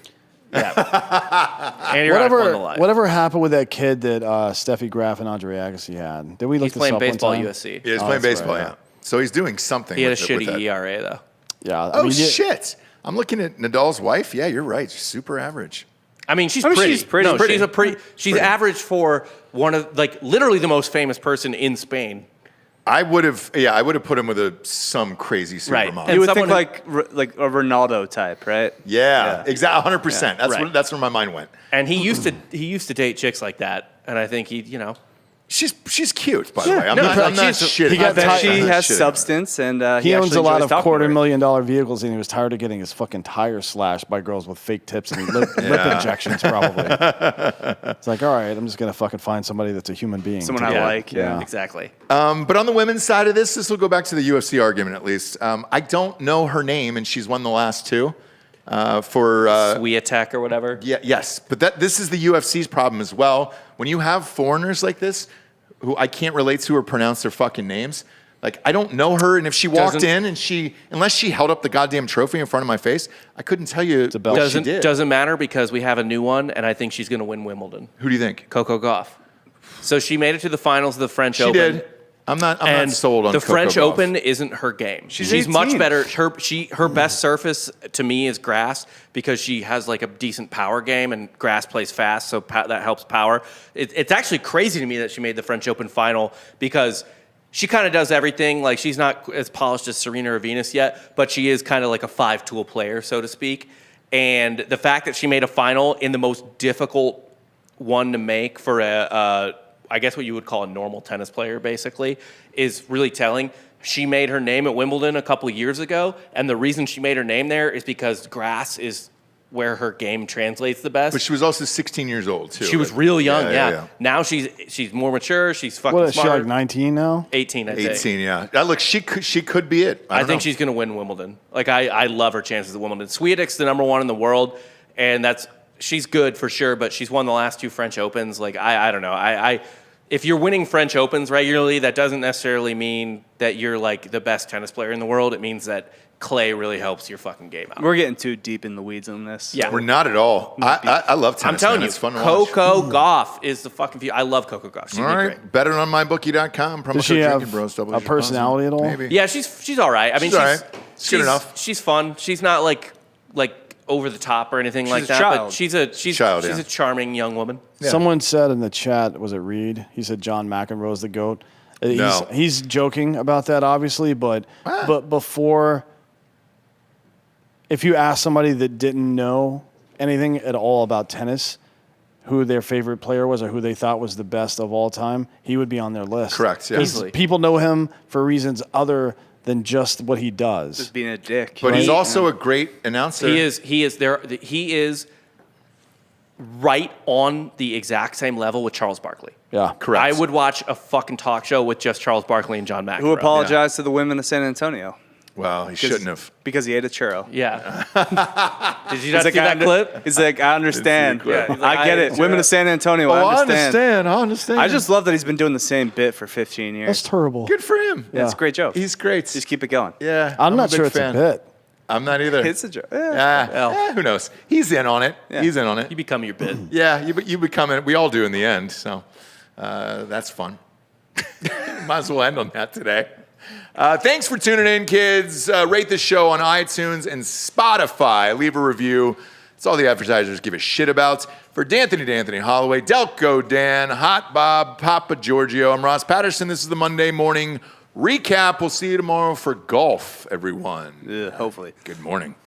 Andy Roddick won the life. Whatever happened with that kid that Steffi Graf and Andre Agassi had? Did we look He's this playing up baseball one at time? USC. Yeah, he's playing that's baseball, right, yeah. So he's doing something He had a with it- with shitty that. ERA though. Yeah. I Oh, mean, shit. I'm looking at Nadal's wife. Yeah, you're right. She's super average. I mean, she's I mean, pretty. she's pretty. No, Pretty. she's average for one of literally the most famous person in Spain. I would have put him with some crazy Right. supermodel. And You would someone think like a Ronaldo type, right? Yeah, exactly. 100%. Right. That's where my mind went. And he used to date chicks like that, and I think She's cute, by the way. I'm No, not she's- shitting. he got I'm not tired- She shitting has on her. substance, and he owns a lot of $250,000 $250,000 vehicles, and he was tired of getting his fucking tires slashed by girls with fake tips and lip injections, probably. It's like, all right, I'm just going to fucking find somebody that's a human being. Someone to I date. like, yeah. exactly. But on the women's side of this will go back to the UFC argument at least. I don't know her name, and she's won the last two. Swiatek or whatever. Yeah, yes, but this is the UFC's problem as well. When you have foreigners like this, who I can't relate to or pronounce their fucking names, like I don't know her, and if she walked in and unless she held up the goddamn trophy in front of my face, I couldn't tell you a belt. what she did. Doesn't matter because we have a new one, and I think she's going to win Wimbledon. Who do you think? Coco Gauff. So she made it to the finals of the French She Open. did. I'm not sold on the Coco French Gauff. Open isn't her game. She's 18. much better. Her best surface to me is grass because she has like a decent power game and grass plays fast, so that helps power. It's actually crazy to me that she made the French Open final because she kind of does everything. Like she's not as polished as Serena or Venus yet, but she is kind of like a 5-tool player, so to speak. And the fact that she made a final in the most difficult one to make for I guess what you would call a normal tennis player, basically, is really telling. She made her name at Wimbledon a couple of years ago, and the reason she made her name there is because grass is where her game translates the best. But she was also 16 years old too. She was real young, Yeah. Now she's more mature. She's fucking What is she, smart. like 19 now? 18, I think. 18, yeah. Look, she could be it. I don't think know. she's going to win Wimbledon. Like I love her chances at Wimbledon. Swiatek's the number one in the world, and she's good for sure. But she's won the last two French Opens. Like I don't know. If you're winning French Opens regularly, that doesn't necessarily mean that you're like the best tennis player in the world. It means that clay really helps your fucking game out. We're getting too deep in the weeds on this. Yeah. We're not at all. I love tennis. I'm telling man. you, It's fun to watch. Coco Gauff is the fucking. I love Coco Gauff. She's All been right, great. better on mybookie.com. Promo Does she code have Drinkin' Bros, double a your personality deposit. at all? Maybe. Yeah, she's all right. I mean, She's all right. She's good enough. She's fun. She's not like over the top or anything like a that. child. But she's a charming young woman. Yeah. Someone said in the chat, was it Reed? He said John McEnroe's the GOAT. No. He's joking about that, obviously, but before, if you ask somebody that didn't know anything at all about tennis, who their favorite player was or who they thought was the best of all time, he would be on their list. Correct, yeah. 'Cause Easily. people know him for reasons other than just what he does. Just being a dick. But he's also a great announcer. He is right on the exact same level with Charles Barkley. Yeah. Correct. I would watch a fucking talk show with just Charles Barkley and John McEnroe. Who apologized to the women of San Antonio. Well, he shouldn't have. Because he ate a churro. Yeah. Did you not see I that clip? He's like, I understand. clip. Yeah, he's like, I get I it. ate a Women churro. of San Antonio, I understand. I understand. I just love that he's been doing the same bit for 15 years. That's terrible. Good for him. Yeah, it's a great joke. He's great. Just keep it going. Yeah. I'm not a big sure it's fan. a bit. I'm not either. It's a joke. Yeah. Who knows? He's in on it. Yeah. He's in on it. You become your bit. Yeah, you become it. We all do in the end. So that's fun. Might as well end on that today. Thanks for tuning in, kids. Rate the show on iTunes and Spotify. Leave a review. It's all the advertisers give a shit about. For D'Anthony Holloway, Delco Dan, Hot Bob, Papa Giorgio, I'm Ross Patterson. This is the Monday morning recap. We'll see you tomorrow for golf, everyone. Hopefully. Good morning.